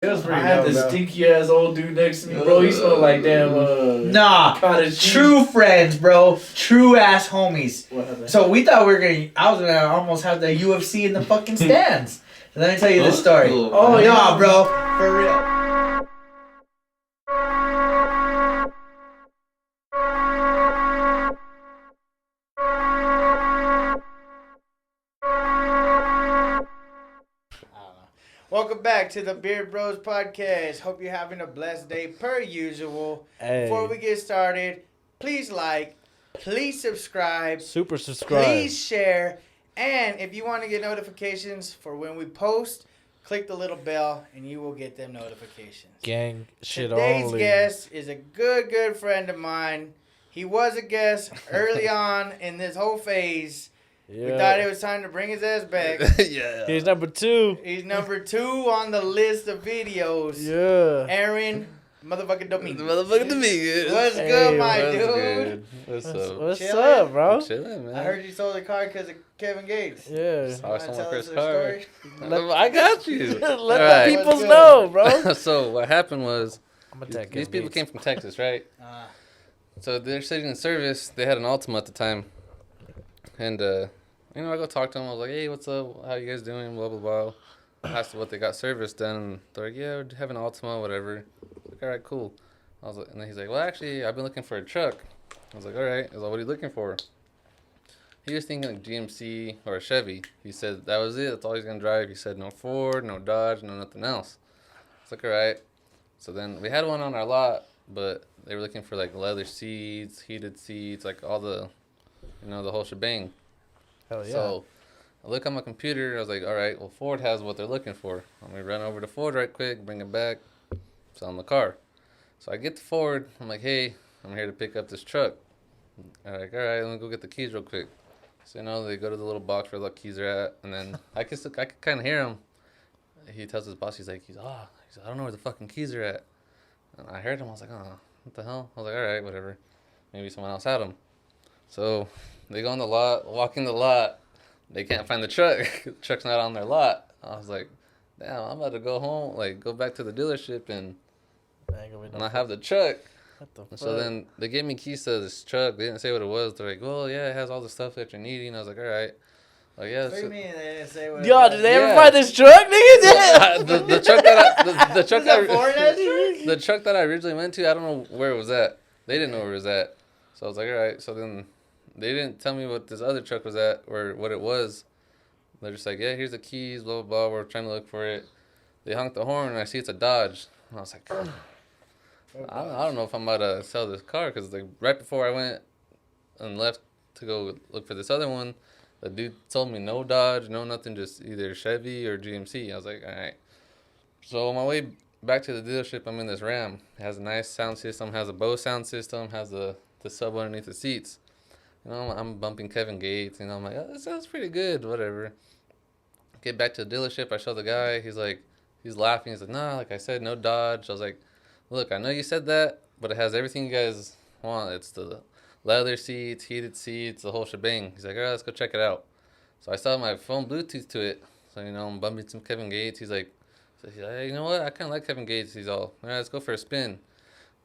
It was pretty I had dumb, this though. stinky ass old dude next to me, bro. He smelled like damn. Nah, cottage cheese. true friends, bro. True ass homies. What happened? So we thought we were gonna. I was gonna almost have the UFC in the fucking stands. Let me tell you this story. Cool. Oh yeah. yeah, bro, for real. Welcome back to the Beard Bros podcast. Hope you're having a blessed day per usual. Hey. Before we get started, please like, please subscribe, Super subscribe. please share, and if you want to get notifications for when we post, click the little bell and you will get them notifications. Gang shit Today's only. guest is a good friend of mine. He was a guest early on in this whole phase. Yeah. We thought it was time to bring his ass back. Yeah. He's number 2. He's number 2 on the list of videos. Yeah. Aaron, motherfucking Dominguez. Motherfucking Dominguez. What's Hey, good, my What's dude? good? What's up? What's Chillin'? up, bro? Chilling, man. I heard you sold the car because of Kevin Gates. Yeah. You I wanna sold my tell first us car. the story? I got you. Let Alright. the peoples Let's go. know, bro. So what happened was I'm gonna these people came from Texas, right? Uh, So they're sitting in service. They had an Altima at the time, and you know, I go talk to them. I was like, "Hey, what's up? How you guys doing?" Blah blah blah. I asked what they got service done. And they're like, "Yeah, we have an Altima, whatever." I was like, "All right, cool." I was like, and then he's like, "Well, actually, I've been looking for a truck." I was like, "All right." I was like, "What are you looking for?" He was thinking like GMC or a Chevy. He said that was it. That's all he's gonna drive. He said no Ford, no Dodge, no nothing else. I was like, "All right." So then we had one on our lot, but they were looking for like leather seats, heated seats, like all the, you know, the whole shebang. Hell yeah. So I look on my computer. I was like, all right, well, Ford has what they're looking for. I'm going to run over to Ford right quick, bring it back, sell them the car. So I get to Ford. I'm like, hey, I'm here to pick up this truck. They're like, all right, let me go get the keys real quick. So, you know, they go to the little box where the keys are at. And then I can kind of hear him. He tells his boss, he's like, I don't know where the fucking keys are at. And I heard him. I was like, oh, what the hell? I was like, all right, whatever. Maybe someone else had them. So they go in the lot, walk in the lot. They can't find the truck. The truck's not on their lot. I was like, damn, I'm about to go home, like go back to the dealership and not have the truck. What the fuck? So then they gave me keys to this truck. They didn't say what it was. They're like, well, yeah, it has all the stuff that you're needing. I was like, all right. Like, yeah. what do you mean they didn't say what? Yo, did they ever Yeah. find this truck, nigga? the truck that the truck Is that Ford ass truck? the truck that I originally went to, I don't know where it was at. They didn't know where it was at. So I was like, all right. So then they didn't tell me what this other truck was at or what it was. They're just like, yeah, here's the keys, blah, blah, blah. We're trying to look for it. They honked the horn, and I see it's a Dodge. And I was like, I don't know if I'm about to sell this car because like right before I went and left to go look for this other one, the dude told me no Dodge, no nothing, just either Chevy or GMC. I was like, all right. So on my way back to the dealership, I'm in this Ram. It has a nice sound system, has a Bose sound system, has the sub underneath the seats. You know, I'm bumping Kevin Gates. You know, I'm like, oh, that sounds pretty good, whatever. Get back to the dealership. I show the guy. He's like, he's laughing. He's like, nah, like I said, no Dodge. I was like, look, I know you said that, but it has everything you guys want. It's the leather seats, heated seats, the whole shebang. He's like, all right, let's go check it out. So I saw my phone Bluetooth to it. So, you know, I'm bumping some Kevin Gates. He's like, hey, you know what? I kind of like Kevin Gates. He's all right, let's go for a spin.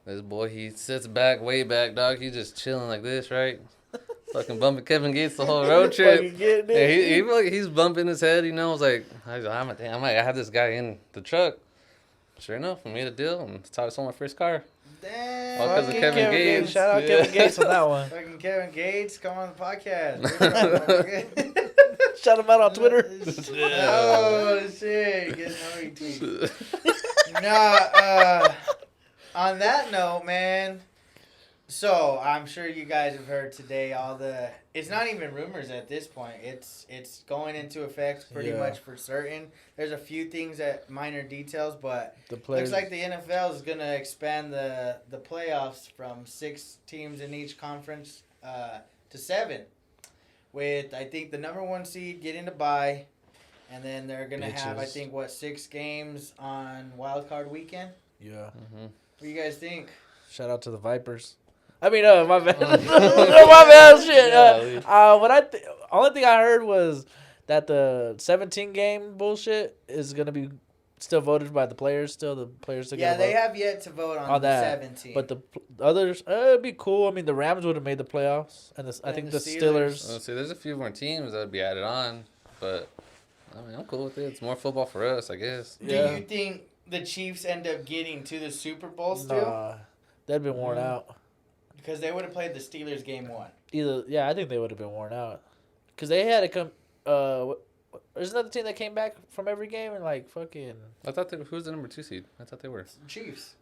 This boy, he sits back, way back, dog. He's just chilling like this, right? Fucking bumping Kevin Gates the whole road trip. And he's bumping his head, you know. I was like, I might have this guy in the truck. Sure enough, we made a deal, and that's how I sold my first car. Damn. All because of Kevin Gates. Shout out Kevin Gates on that one. Fucking Kevin Gates, come on the podcast. Shout him out on Twitter. Oh shit, get no retweet. Nah, on that note, man. So I'm sure you guys have heard today it's not even rumors at this point. It's going into effect pretty much for certain. There's a few things that minor details, but looks like the NFL is gonna expand the playoffs from 6 teams in each conference to 7. With I think the number 1 seed getting to bye, and then they're gonna have I think 6 games on wild card weekend. Yeah. Mm-hmm. What do you guys think? Shout out to the Vipers. I mean, my bad. My bad, shit. Only thing I heard was that the 17 game bullshit is gonna be still voted by the players. Still, the players still Yeah, get a they vote have yet to vote on the that. 17. But the others, it'd be cool. I mean, the Rams would have made the playoffs, and I And think the the Steelers. Steelers. See, there's a few more teams that would be added on, but I mean, I'm cool with it. It's more football for us, I guess. Do you think the Chiefs end up getting to the Super Bowl still? Nah, they'd been worn out. Because they would have played the Steelers game 1. I think they would have been worn out. Because they had to come. There's another team that came back from every game and like fucking. I thought who's the number 2 seed? I thought they were. Chiefs.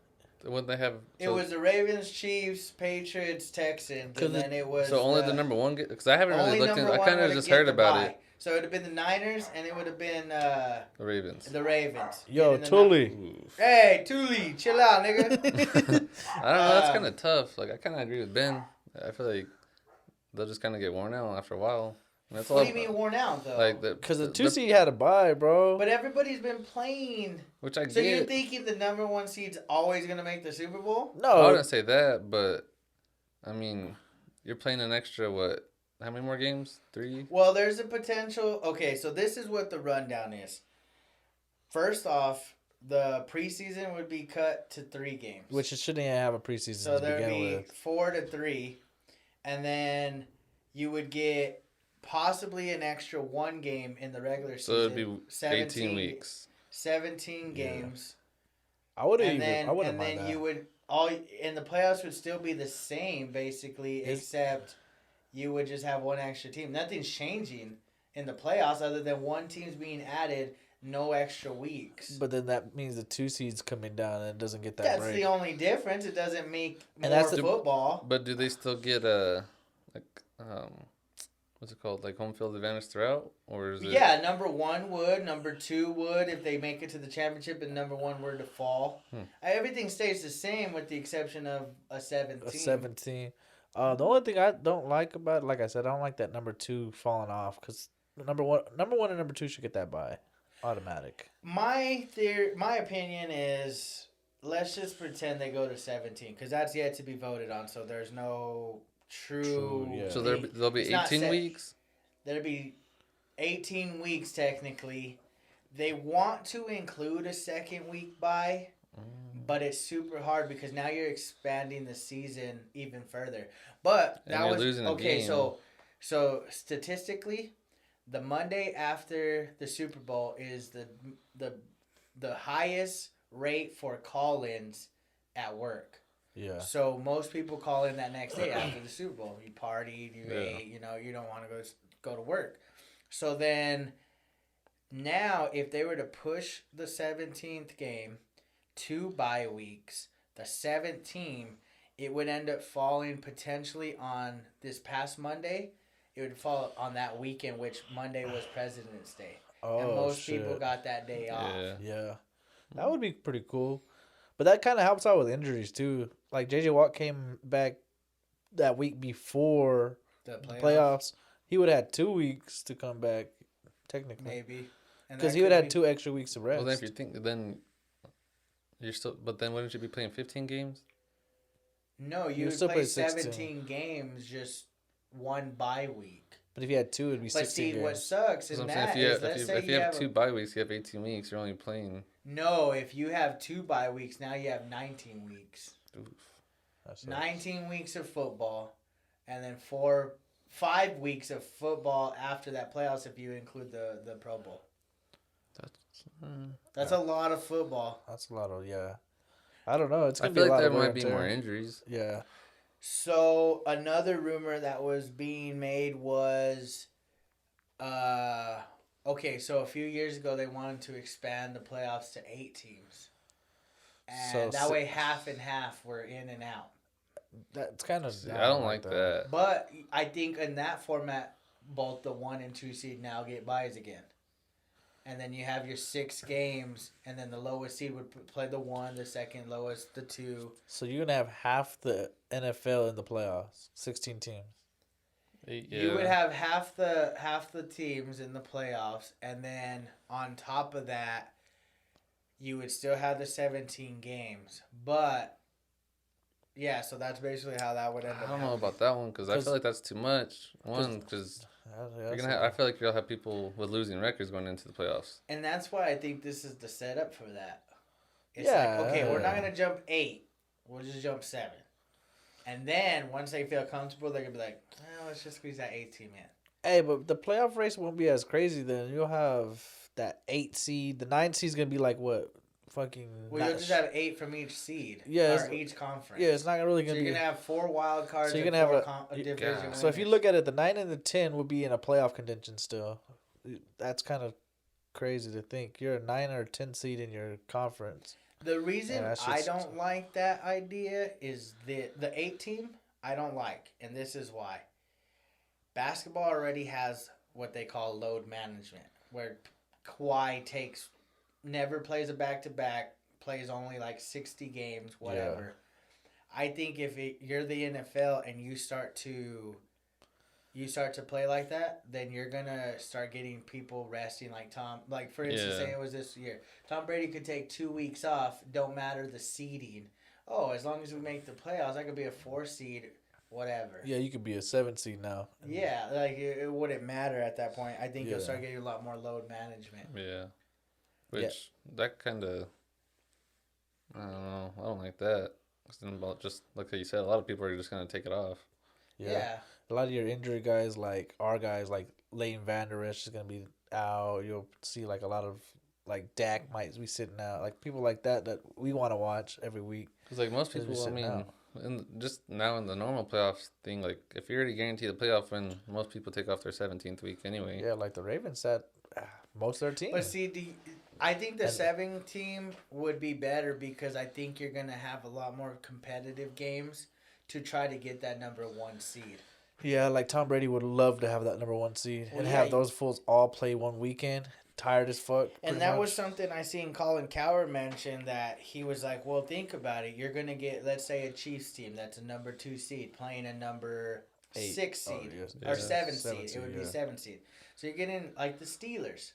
Wouldn't they have? It was the Ravens, Chiefs, Patriots, Texans, and then it was. So only the number 1 get, because I haven't really looked into. I kind of just get heard the about bye. it. So it would have been the Niners, and it would have been The Ravens. the Ravens. Yo, Getting the Tully. Hey, Tully, chill out, nigga. I don't know. That's kind of tough. Like I kind of agree with Ben. I feel like they'll just kind of get worn out after a while. And that's What all. do you mean worn out though? Like Because the 2 seed had a bye, bro. But everybody's been playing. which I So get. you're thinking the number 1 seed's always gonna make the Super Bowl? I No. wouldn't say that, but I mean, you're playing an extra what? How many more games? 3. Well, there's a potential. Okay, so this is what the rundown is. First off, the preseason would be cut to 3 games. Which it shouldn't even have a preseason So to there'd begin be with. 4 to 3, and then you would get possibly an extra 1 game in the regular season. So it'd be 18 weeks. 17 games. I wouldn't And even. then, I wouldn't and mind then that. you would and the playoffs would still be the same basically, except you would just have 1 extra team. Nothing's changing in the playoffs other than 1 team's being added, no extra weeks. But then that means the 2 seeds coming down and it doesn't get that That's break. the only difference. It doesn't make And more that's the- football. But do they still get what's it called, like home field advantage throughout, or is it? Yeah, number 1 would, number 2 would if they make it to the championship, and number 1 were to fall. Everything stays the same with the exception of a 17. A 17. The only thing I don't like about it, like I said, I don't like that number 2 falling off because number one and number 2 should get that bye, automatic. My opinion is let's just pretend they go to 17 because that's yet to be voted on. So there's no true. yeah. So there'll be It's not 18 set. weeks. There'll be 18 weeks technically. They want to include a second week bye, but it's super hard because now you're expanding the season even further. But And that you're was losing a okay. game. So statistically, the Monday after the Super Bowl is the highest rate for call-ins at work. Yeah. So most people call in that next day after the Super Bowl. You partied, you ate, you don't want to go to work. So then now if they were to push the 17th game 2 bye weeks, the 17th, it would end up falling potentially on this past Monday. It would fall on that weekend, which Monday was President's Day. And most people got that day off. Yeah. That would be pretty cool. But that kind of helps out with injuries, too. Like, J.J. Watt came back that week before The playoffs. He would have had 2 weeks to come back, technically. Maybe. Because he would have had 2 extra weeks of rest. Well, then if you think, then you're still. But then wouldn't you be playing 15 games? No, you You would still play play 16. 17 games, just 1 bye week. But if you had 2, it'd be But 16 see, what games. sucks That's in what I'm saying. that is, let's say If you have a- 2 bye weeks, you have 18 weeks. You're only playing. No, if you have 2 bye weeks, now you have 19 weeks. Oof. That's 19 weeks of football, and then 5 weeks of football after that playoffs if you include the Pro Bowl. That's a lot of football. That's a lot of, yeah. I don't know. It's I going to be feel a lot like there of wear might and be tear. more injuries. Yeah. So another rumor that was being made was, okay, so a few years ago they wanted to expand the playoffs to 8 teams, and that way half and half were in and out. That's kind of... I don't like that. But I think in that format, both the 1 and 2 seed now get byes again. And then you have your 6 games, and then the lowest seed would play the 1, the second lowest, the 2. So you're going to have half the NFL in the playoffs. 16 teams. You would have half the teams in the playoffs, and then on top of that, you would still have the 17 games. But yeah, so that's basically how that would end up. I don't know about that one because I feel like that's too much. One, because I feel like you'll have people with losing records going into the playoffs. And that's why I think this is the setup for that. It's Yeah. like, okay, we're not going to jump 8. We'll just jump 7. And then once they feel comfortable, they're going to be like, well, let's just squeeze that 8 team in. Hey, but the playoff race won't be as crazy then. You'll have that 8 seed. The 9 seed's going to be like what? Fucking. Well, you'll just have 8 from each seed. Yeah. Or each conference. Yeah, it's not really going So to be. you're going to have 4 wild cards. So you're and going to 4 have division winners. So if you look at it, the 9 and the 10 will be in a playoff contention still. That's kind of crazy to think. You're a 9 or 10 seed in your conference. The reason I don't like that idea is the 8 team, I don't like. And this is why. Basketball already has what they call load management, where Kawhi never plays a back-to-back, plays only like 60 games, whatever. Yeah. I think if you're the NFL and you start to play like that, then you're gonna start getting people resting like Tom. Like for instance, say it was this year, Tom Brady could take 2 weeks off. Don't matter the seeding. Oh, as long as we make the playoffs, I could be a 4 seed, whatever. Yeah, you could be a 7 seed now. Yeah, like it wouldn't matter at that point. I think you'll start getting a lot more load management. Yeah, which that kind of, I don't know. I don't like that. About just like you said, a lot of people are just gonna take it off. Yeah. A lot of your injured guys, like our guys, like Leighton Vander Esch is gonna be out. You'll see like a lot of like Dak might be sitting out. Like people like that we want to watch every week. Because like most people, I mean, just now in the normal playoffs thing, like if you already guarantee the playoff win, most people take off their 17th week anyway. Yeah, like the Ravens said, most of their team. But see, I think the 7 team would be better because I think you're gonna have a lot more competitive games to try to get that number 1 seed. Yeah, like Tom Brady would love to have that number 1 seed and have those fools all play one weekend, tired as fuck. And that was something I seen Colin Cowherd mention, that he was like, well, think about it. You're going to get, let's say, a Chiefs team that's a number 2 seed playing a number 6 seed or 7 seed. It would be 7 seed. So you're getting like the Steelers.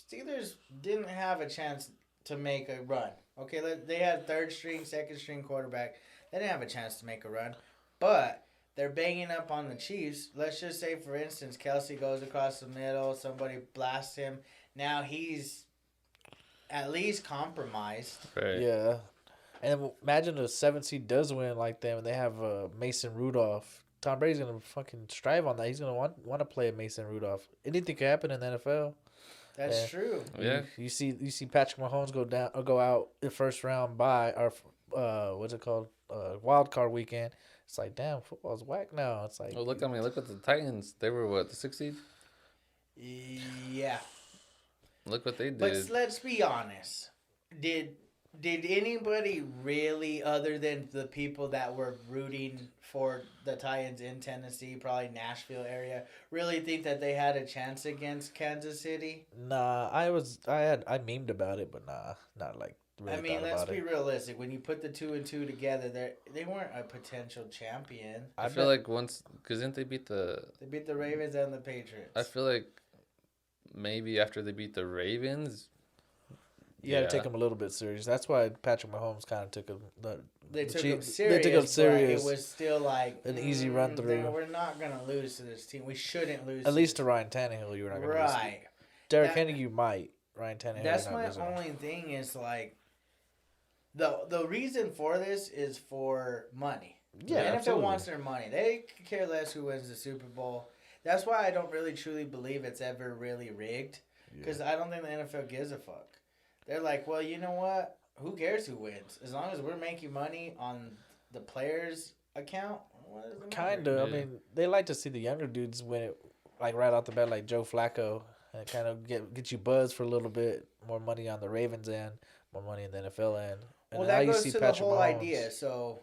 Steelers didn't have a chance to make a run. Okay, they had 3rd string, 2nd string quarterback. They didn't have a chance to make a run. But they're banging up on the Chiefs. Let's just say, for instance, Kelsey goes across the middle. Somebody blasts him. Now he's at least compromised. Right. Yeah. And imagine the 7th seed does win like them and they have Mason Rudolph. Tom Brady's going to fucking strive on that. He's going to want to play a Mason Rudolph. Anything could happen in the NFL. That's true. Yeah. You see Patrick Mahomes go out the first round by our what's it called? Wild card weekend. It's like, damn, football's whack now. It's like, look at the Titans. They were what, the 6th seed? Yeah. Look what they did. But let's be honest. Did anybody really, other than the people that were rooting for the Titans in Tennessee, probably Nashville area, really think that they had a chance against Kansas City? Nah, I memed about it, but nah, not like. Really I mean, let's be realistic. When you put the 2 and 2 together, they weren't a potential champion. I feel like once, because didn't they beat the Ravens and the Patriots. I feel like maybe after they beat the Ravens, you got to take them a little bit serious. That's why Patrick Mahomes kind of took them. They took them serious. But it was still like an easy run through. We're not gonna lose to this team. We shouldn't lose. At least to Ryan Tannehill, you're not gonna lose. Right. Derrick Henry, you might. Ryan Tannehill. That's my only thing is like. The reason for this is for money. Yeah, the NFL wants their money. They could care less who wins the Super Bowl. That's why I don't really truly believe it's ever really rigged. Because I don't think the NFL gives a fuck. They're like, well, you know what? Who cares who wins? As long as we're making money on the players' account. Kind of. I mean, they like to see the younger dudes win it, like right off the bat, like Joe Flacco, and kind of get you buzzed for a little bit. More money on the Ravens end, more money in the NFL end. And well, that goes to the whole idea. So,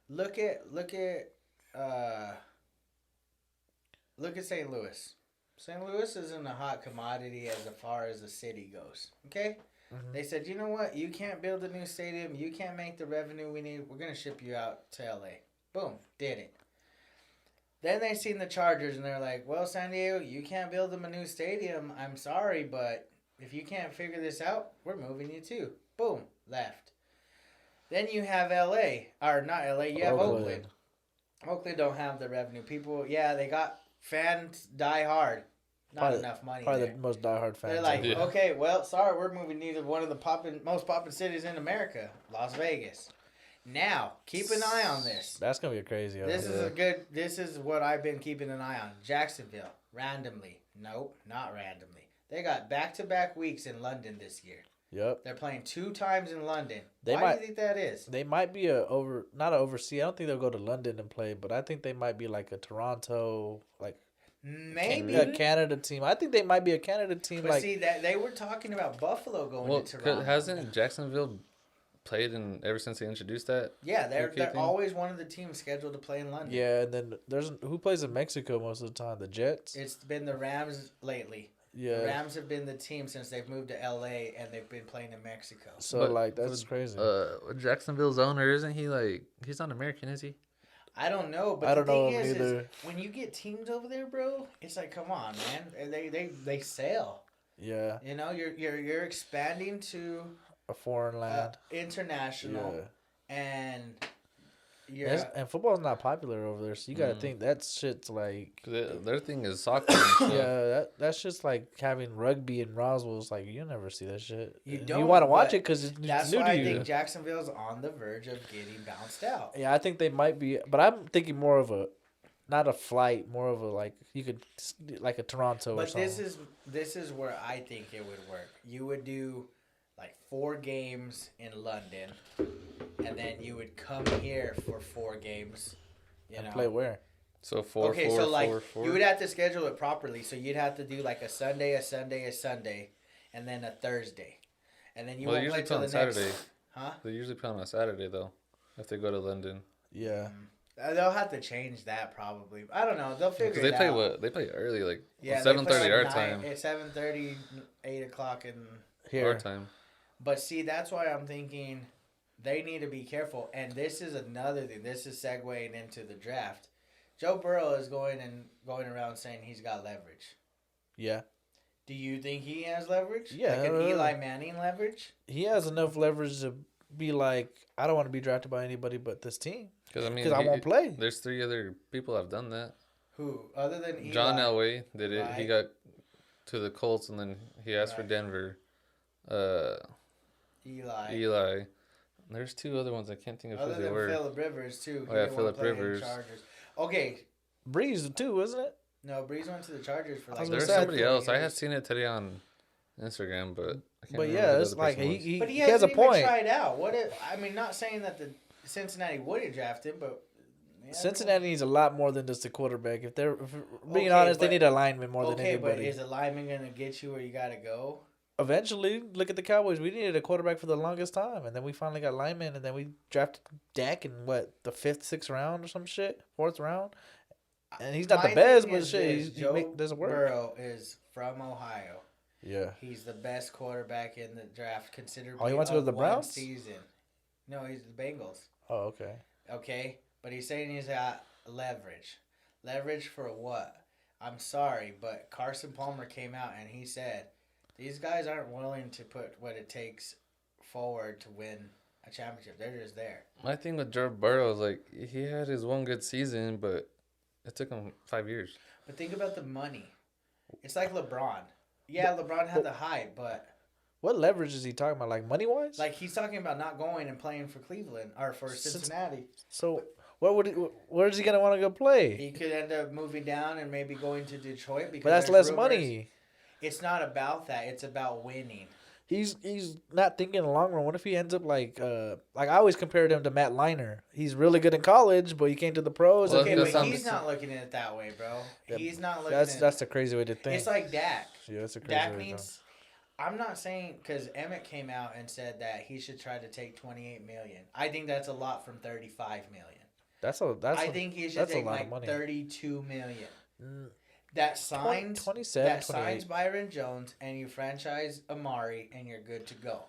look at St. Louis. St. Louis isn't a hot commodity as far as the city goes. Okay, They said, you know what? You can't build a new stadium. You can't make the revenue we need. We're gonna ship you out to LA. Boom, did it. Then they seen the Chargers and they're like, well, San Diego, you can't build them a new stadium. I'm sorry, but if you can't figure this out, we're moving you too. Boom, left. Then you have LA, or not LA, you have Oakland. Oakland don't have the revenue. People, yeah, they got fans die hard. Not Probably- enough money Probably there. the most diehard fans. They're like, ever. Yeah. okay, well, sorry, we're moving to one of the most popping cities in America, Las Vegas. Now, keep an eye on this. That's gonna be a crazy. This is what I've been keeping an eye on. Jacksonville, randomly. Nope, not randomly. They got back-to-back weeks in London this year. Yep. They're playing 2 times in London. They Why might- do you think that is? They might be not a overseas. I don't think they'll go to London and play, but I think they might be like a Toronto, like Maybe. a Canada team. I think they might be a Canada team. But like see, that they were talking about Buffalo going Well, to Toronto. hasn't Jacksonville played in ever since they introduced that? Yeah, they're UK thing? always one of the teams scheduled to play in London. yeah, and then there's who plays in Mexico most of the time? The Jets. It's been the Rams lately. Yeah. The Rams have been the team since they've moved to LA and they've been playing in Mexico. So But- like that's crazy. Jacksonville's owner, isn't he he's not American, is he? I don't know, but I the don't know thing is either. when you get teams over there, bro, it's like, come on, man. They sail. Yeah, You know, you're expanding to a foreign land. international Yeah. and you're And football's not popular over there, so you gotta think that shit's like. 'Cause their thing is soccer. And stuff. Yeah, that's just like having rugby in Roswell. It's like you never see that shit. You And don't, you want to watch but it because it's that's new why to I you. think Jacksonville's on the verge of getting bounced out. Yeah, I think they might be, but I'm thinking more of a, not a flight, more of a like you could like a Toronto or But something. this is where I think it would work. You would do like 4 games in London, and then you would come here for 4 games. You and know, play where? So four, okay, four, so like four, four. you would have to schedule it properly. So you'd have to do like a Sunday, a Sunday, a Sunday, and then a Thursday, and then you Well, they won't play usually till play the on Saturday. next. Huh? They usually play on a Saturday though, if they go to London. Yeah, They'll have to change that probably. I don't know. They'll figure Because they it play out. what? They play early, like Yeah, 7:30 our time. It's 7:30, 8 o'clock, and here. Our time. but see, that's why I'm thinking they need to be careful. And this is another thing. This is segueing into the draft. Joe Burrow is going around saying he's got leverage. Yeah, Do you think he has leverage? Yeah. Like an Eli Manning leverage? he has enough leverage to be like, I don't want to be drafted by anybody but this team Because I mean, because I won't play. There's 3 other people that have done that. Who other than Eli? John Elway did it. He Right. got to the Colts and then he asked for Right. Denver. Eli. Eli. There's 2 other ones I can't think of Other who they than were. Phillip Rivers too. Oh, yeah, didn't wanna Phillip play in Rivers. Chargers. Okay, Breeze too, isn't it? no, Breeze went to the Chargers for I like. was There's gonna say, somebody else. I had years. seen it today on Instagram, but I can't But remember yeah, who the it's other like person was. he But he has a hasn't even point. tried out. What if? I mean, not saying that the Cincinnati wouldn't draft him, but yeah, Cincinnati needs a lot more than just a quarterback. If they're being Okay, honest, they but- need a lineman more than Okay, but anybody. is a lineman gonna get you where you gotta go? Eventually, look at the Cowboys. We needed a quarterback for the longest time, and then we finally got linemen, and then we drafted Dak in what the 5th, 6th round or some shit, 4th round, and he's not My the best, thing but is shit, this, he Joe doesn't work. Burrow is from Ohio. Yeah, He's the best quarterback in the draft, considered. Oh, he went to the Browns? Season. No, he's the Bengals. oh okay. Okay, but he's saying he's got leverage. Leverage for what? I'm sorry, but Carson Palmer came out and he said these guys aren't willing to put what it takes forward to win a championship. They're just there. My thing with Joe Burrow is like he had his one good season, but it took him 5 years. But think about the money. It's like LeBron. Yeah, LeBron had the hype, but What leverage is he talking about? Like money wise? like he's talking about not going and playing for Cleveland or for Cincinnati. So where is he gonna want to go play? He could end up moving down and maybe going to Detroit because But that's there's less rumors. money. It's not about that. It's about winning. He's not thinking in the long run. What if he ends up like I always compared him to Matt Leinart. He's really good in college, but he came to the pros. Well, and Okay, he but that's he's not looking at it that way, bro. Yeah, He's not looking that's at that's a crazy way to think. It's like Dak. Yeah, that's a crazy Dak way to needs. I'm not saying because Emmett came out and said that he should try to take 28 million. I think that's a lot from 35 million. I think he should that's a take lot like of money. 32 million. Mm, That signs 27, that 28. signs Byron Jones and you franchise Amari and you're good to go.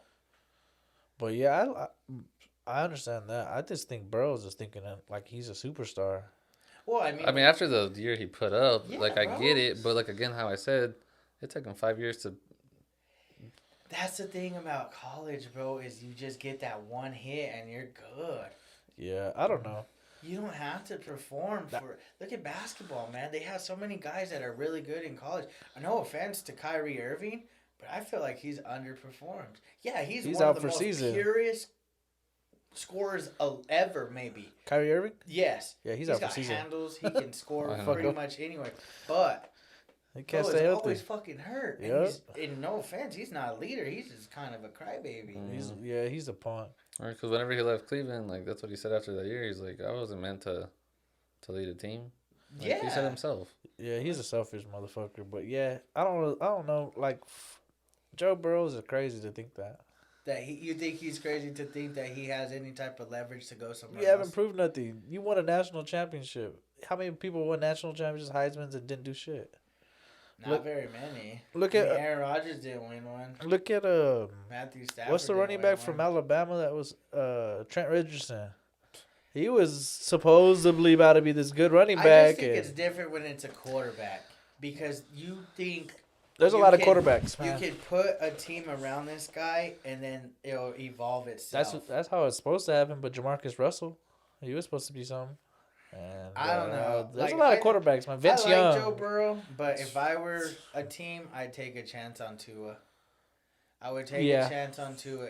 But yeah, I understand that. I just think Burrow's just thinking like he's a superstar. Well, I mean, after the year he put up, Yeah, like I bro. get it, but like again, how I said, it took him 5 years to. that's the thing about college, bro, is you just get that one hit and you're good. Yeah, I don't know. You don't have to perform for. Look at basketball, man. They have so many guys that are really good in college. No offense to Kyrie Irving, but I feel like he's underperformed. Yeah, he's one out of the for most season. purest scorers ever, maybe. Kyrie Irving? Yes. Yeah, he's he's out for got season. handles. He can score I know. pretty much anywhere. But He can't bro, stay he's healthy. always fucking hurt. Yep. And no offense, he's not a leader. He's just kind of a crybaby. He's a punk. Because whenever he left Cleveland, like that's what he said after that year. He's like, I wasn't meant to lead a team. Like, Yeah. he said himself. Yeah, he's a selfish motherfucker. But yeah, I don't know. Like, Joe Burrows is crazy to think that. You think he's crazy to think that he has any type of leverage to go somewhere You else? haven't proved nothing. You won a national championship. How many people won national championships, Heisman's, and didn't do shit? Not very many. Look I mean, at Aaron Rodgers didn't win one. look at Matthew Stafford. what's the didn't running win back one. from Alabama that was Trent Richardson. He was supposedly about to be this good running I back. just think and it's different when it's a quarterback because you think there's a you lot of can- quarterbacks, man. You can put a team around this guy and then it'll evolve itself. That's how it's supposed to happen. But Jamarcus Russell, he was supposed to be something. And, I don't know. There's Like, a lot of quarterbacks, man. Vince I like Young. Joe Burrow, but if I were a team, I'd take a chance on Tua. I would take a chance on Tua.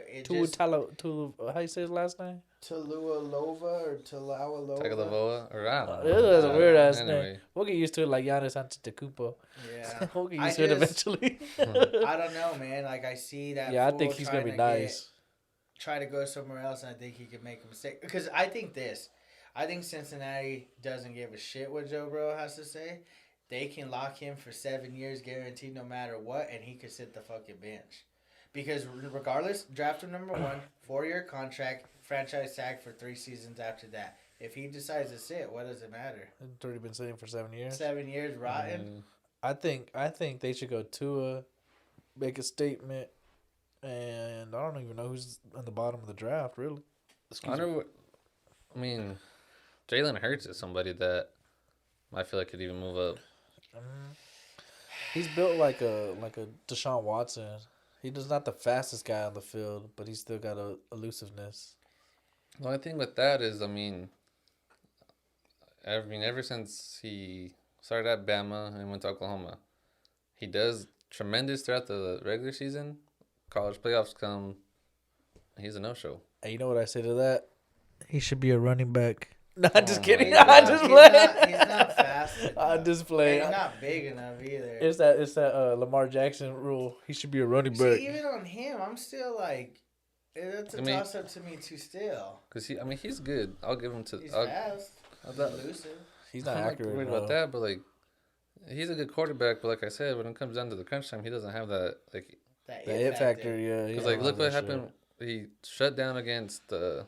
How you say his last name? Talualova or Talawalova. Tagovailoa, or I don't know. It was a weird ass Anyway. name. We'll get used to it like Giannis Antetokounmpo. Yeah. We'll get I used to it just- eventually. I don't know, man. Like, I see that. Yeah, I fool think he's gonna be trying to nice. try to go somewhere else, and I think he could make a mistake. Because I think Cincinnati doesn't give a shit what Joe Burrow has to say. They can lock him for 7 years guaranteed no matter what, and he could sit the fucking bench. Because regardless, draft him number 1, 4-year contract, franchise tag for 3 seasons after that. If he decides to sit, what does it matter? He's already been sitting for 7 years. 7 years rotten? I think they should go Tua, make a statement, and I don't even know who's on the bottom of the draft, really. Jalen Hurts is somebody that I feel like could even move up. He's built like a Deshaun Watson. He's not the fastest guy on the field, but he's still got a elusiveness. The only thing with that is, ever since he started at Bama and went to Oklahoma, he does tremendous throughout the regular season. College playoffs come, he's a no-show. And you know what I say to that? He should be a running back. No, I'm just kidding. He's I'm not- just he's playing. He's not fast enough. I'm just And playing. he's not big enough either. It's that Lamar Jackson rule. He should be a running back. See, even on him, I'm still like, it's a toss-up to me too still. Because he's good. I'll give him to... He's I'll, fast. He's elusive. He's not I'm not accurate worried about that, but he's a good quarterback. But like I said, when it comes down to the crunch time, he doesn't have that That the it factor, yeah. Because look what happened. He shut down against who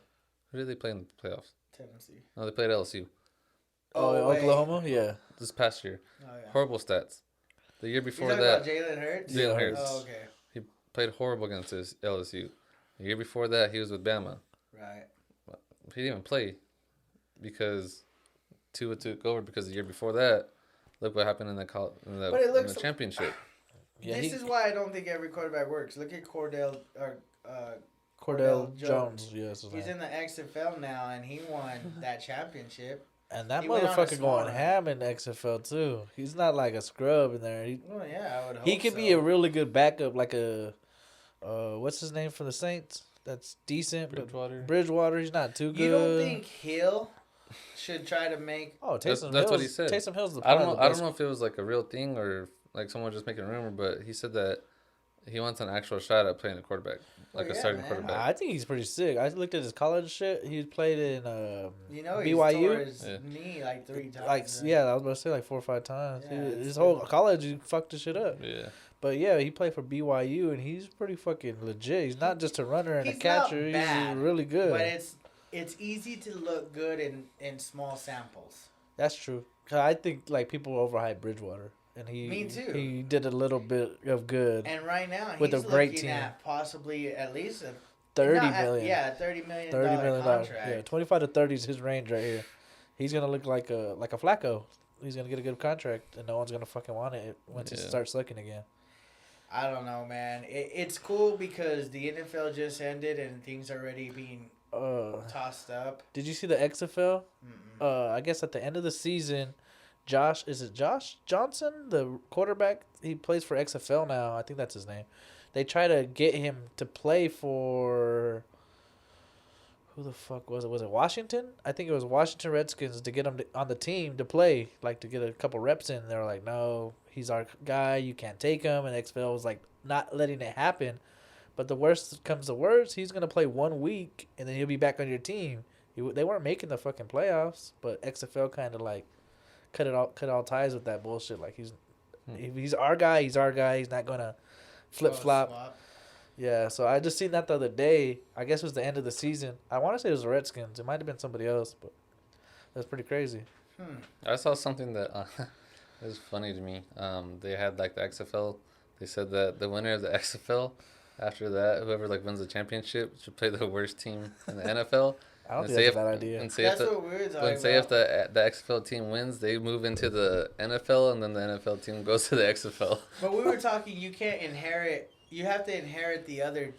did they play in the playoffs? Tennessee. No, they played LSU Oh, wait. Oklahoma, yeah. this past year. Oh, yeah. Horrible stats. The year You're before talking that, about Jalen Hurts? Jalen Hurts. Oh, okay. He played horrible against his LSU. The year before that, he was with Bama. Right. He didn't even play because Tua took over. Because the year before that, look what happened in the championship. Yeah, This is why I don't think every quarterback works. Look at Cordell Jones. Yes, He's in the XFL now, and he won that championship. and that he went on a motherfucker small going run. ham in XFL too. He's not like a scrub in there. Well, yeah, I would hope He could so. be a really good backup, like a what's his name from the Saints? That's decent. Bridgewater. But Bridgewater, he's not too good. You don't think Hill should try to make... Oh, Taysom That's Hill's, what he said. Taysom Hill's the I don't probably know. the I best. don't know if it was like a real thing or like someone just making a rumor, but he said that he wants an actual shot at playing a quarterback, like Oh, a yeah, starting man. quarterback. I think he's pretty sick. I looked at his college shit. He played in You know, he BYU. tore his Yeah. knee like 3 times. Like right? yeah, I was about to say like 4 or 5 times. Yeah, it's His whole good. college, he fucked the shit up. Yeah. But yeah, he played for BYU and he's pretty fucking legit. He's not just a runner and a He's not catcher. He's bad, really good. But it's easy to look good in small samples. That's true. 'Cause I think like people overhype Bridgewater, and Me too. He did a little bit of good. And right now, With he's a great looking team. at possibly at least a 30 not at- million. Yeah, $30 million $30 million. contract. Yeah, 25 to 30 is his range right here. He's gonna look like a Flacco. He's gonna get a good contract, and no one's gonna fucking want it once he Yeah. starts sucking again. I don't know, man. It's cool because the NFL just ended and things are already being tossed up. Did you see the XFL? Mm-mm. I guess at the end of the season, Josh Johnson, the quarterback? He plays for XFL now. I think that's his name. They try to get him to play for. Who the fuck was it? Was it Washington? I think it was Washington Redskins to get him on the team to play, like to get a couple reps in. They were like, no, he's our guy. You can't take him. And XFL was like not letting it happen. But the worst comes to worst, he's going to play 1 week and then he'll be back on your team. They weren't making the fucking playoffs, but XFL kind of like cut all ties with that bullshit. Like if he's our guy, he's our guy. He's not going to flip-flop. Swap. Yeah, so I just seen that the other day. I guess it was the end of the season. I want to say it was the Redskins. It might have been somebody else, but that's pretty crazy. I saw something that it was funny to me. They had like the XFL. They said that the winner of the XFL, after that, whoever like wins the championship should play the worst team in the NFL. I don't And think say that's a if- bad idea. And say That's if the, what we were talking and say if about. the XFL team wins, they move into the NFL, and then the NFL team goes to the XFL. But we were talking, you can't inherit. You have to inherit the other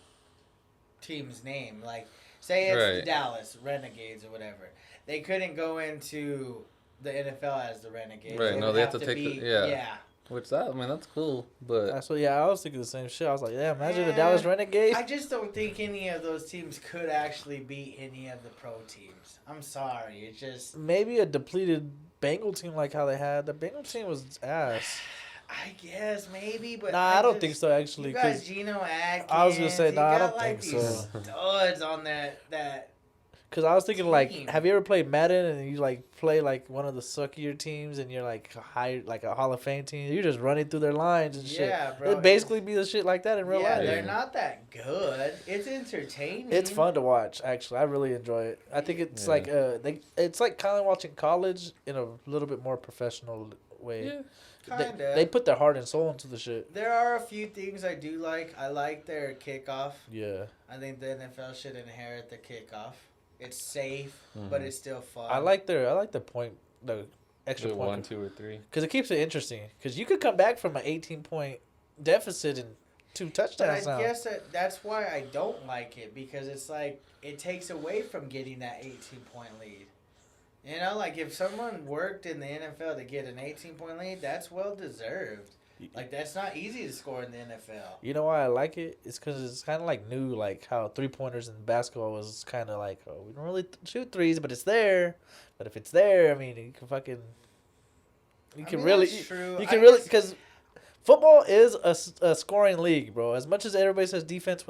team's name. Like, say it's the Right. Dallas Renegades or whatever. They couldn't go into the NFL as the Renegades. Right, no, would they have to take be, yeah. Which that's cool, but That's what. Yeah, I was thinking the same shit. I was like, yeah, imagine the Yeah. Dallas Renegades. I just don't think any of those teams could actually beat any of the pro teams. I'm sorry. It's just. Maybe a depleted Bengal team like how they had. The Bengal team was ass. I guess maybe, but Nah, I don't think so actually. You got 'Cause Geno Atkins. I was gonna say, you nah, I got, don't like, think these so. Studs on that. Cause I was thinking like, Team. have you ever played Madden and you like play like one of the suckier teams and you're like like a Hall of Fame team? You're just running through their lines and shit. Yeah, bro. It'd basically be the shit like that in real Yeah, life. they're not that good. It's entertaining. It's fun to watch. Actually, I really enjoy it. I think it's Yeah. like it's like kind of watching college in a little bit more professional way. yeah. Kinda. They put their heart and soul into the shit. There are a few things I do like. I like their kickoff. Yeah, I think the NFL should inherit the kickoff. It's safe, Mhm. but it's still fun. I like the point, the extra Do point 1, 2, or 3. because it keeps it interesting. Because you could come back from an 18-point deficit and 2 But touchdowns. I now. guess that's why I don't like it, because it's like it takes away from getting that 18-point lead. You know, like if someone worked in the NFL to get an 18-point lead, that's well deserved. Like that's not easy to score in the NFL. You know why I like it? It's because it's kind of like new, like how 3-pointers in basketball was kind of like, oh, we don't really shoot threes, but it's there. But if it's there, I mean, you can fucking, you I can mean, really, that's true. you can I really, just- because football is a scoring league, bro. As much as everybody says defense,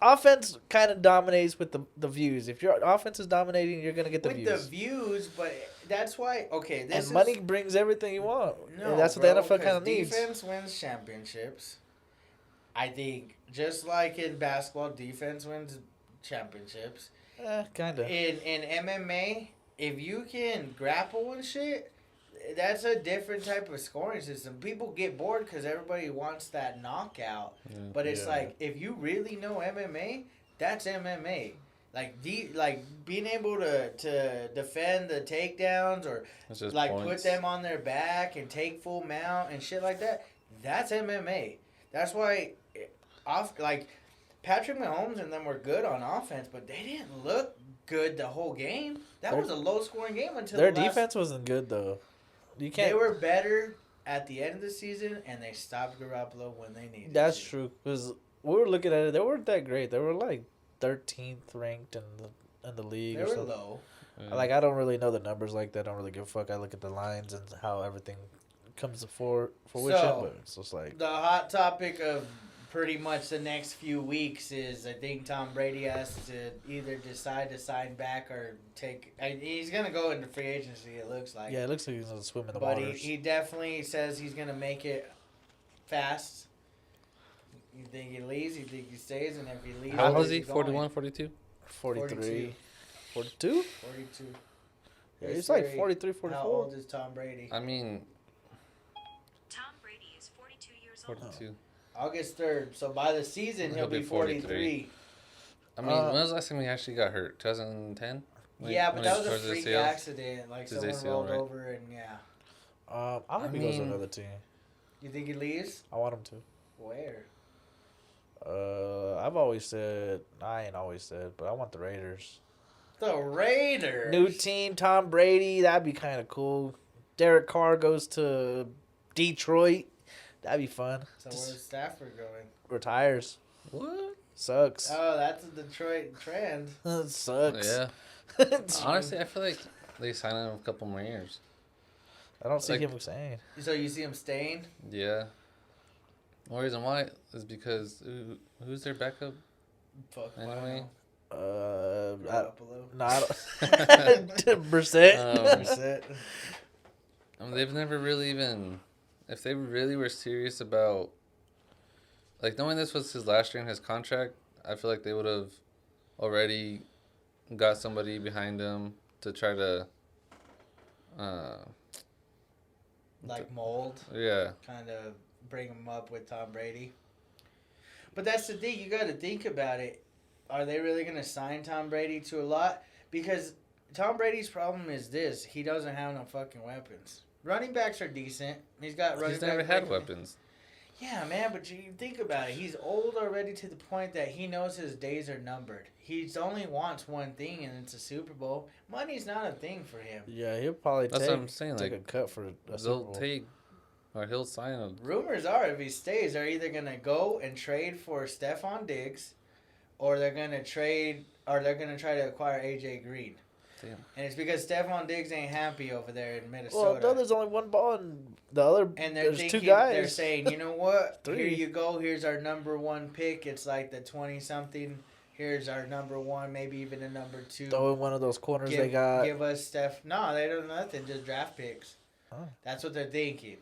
offense kind of dominates with the views. If your offense is dominating, you're gonna get the with views. the views, but that's why. Okay, this And money brings everything you want. No, And that's what bro, the NFL 'cause kind of needs. Defense wins championships. I think just like in basketball, defense wins championships. Kind of. In MMA, if you can grapple and shit, that's a different type of scoring system. People get bored because everybody wants that knockout. Yeah. But it's Yeah. like if you really know MMA, that's MMA. Like being able to defend the takedowns or It's just like points. put them on their back and take full mount and shit like that. That's MMA. That's why Patrick Mahomes and them were good on offense, but they didn't look good the whole game. That was a low scoring game until Their the last, defense wasn't good though. You can't. They were better at the end of the season, and they stopped Garoppolo when they needed. That's to. true. Because we were looking at it, they weren't that great. They were like 13th ranked in the league. They or were something. low. Yeah. Like I don't really know the numbers like that. I don't really give a fuck. I look at the lines and how everything comes for which So- end, but it's just like The hot topic of pretty much the next few weeks is I think Tom Brady has to either decide to sign back or take. He's gonna go into free agency. It looks like. yeah, it looks like he's gonna swim in the But waters. he definitely says he's gonna make it fast. You think he leaves? You think he stays? And if he leaves, How old where's is he? going? 41, 42? 43, 42. 42. Yeah, he's like History. 43, How 44. old is Tom Brady? I mean, Tom Brady is 42 years old. 42. August 3rd. So by the season, he'll He'll be be 43. 43. I mean, when was the last time he actually got hurt? 2010? Yeah, but that was a towards the freak ACL? accident. Like His someone ACL, rolled right? over and yeah. I hope he goes to mean- another team. You think he leaves? I want him to. Where? I've always said, I ain't always said, but I want the Raiders. The Raiders. New team, Tom Brady. That'd be kind of cool. Derek Carr goes to Detroit. That'd be fun. So Just where's Stafford going? retires. What? Sucks. Oh, that's a Detroit trend. Sucks. Yeah. Honestly, I feel like they sign him a couple more years. I don't see Like- him saying. So you see him staying? Yeah. One reason why is because who's their backup Fuck. anyway? Garoppolo. Not Brissett. That's it. I mean, they've never really even, if they really were serious about, like, knowing this was his last year in his contract, I feel like they would have already got somebody behind him to try to, Like mold. yeah. Kind of bring him up with Tom Brady. But that's the thing. You got to think about it. Are they really going to sign Tom Brady to a lot? Because Tom Brady's problem is this. He doesn't have no fucking weapons. Running backs are decent. He's got running He's never back had breaking- weapons. Yeah, man, but you think about it. He's old already to the point that he knows his days are numbered. He only wants one thing, and it's a Super Bowl. Money's not a thing for him. Yeah, he'll probably That's what I'm saying. take Like, a cut for a Super they'll Bowl. take, or he'll sign a. Rumors are if he stays, they're either going to go and trade for Stephon Diggs, or they're going to trade, or they're going to try to acquire A.J. Green. Damn. And it's because Stephon Diggs ain't happy over there in Well, Minnesota. no, there's only one ball, and the other And they're there's thinking, two guys. they're saying, you know what? Here Three. you go. Here's our number one pick. It's like the 20-something. Here's our number one, maybe even a number two. Throw in one of those corners give, they got. give us Steph. No, they don't nothing. Just draft picks. Oh. That's what they're thinking.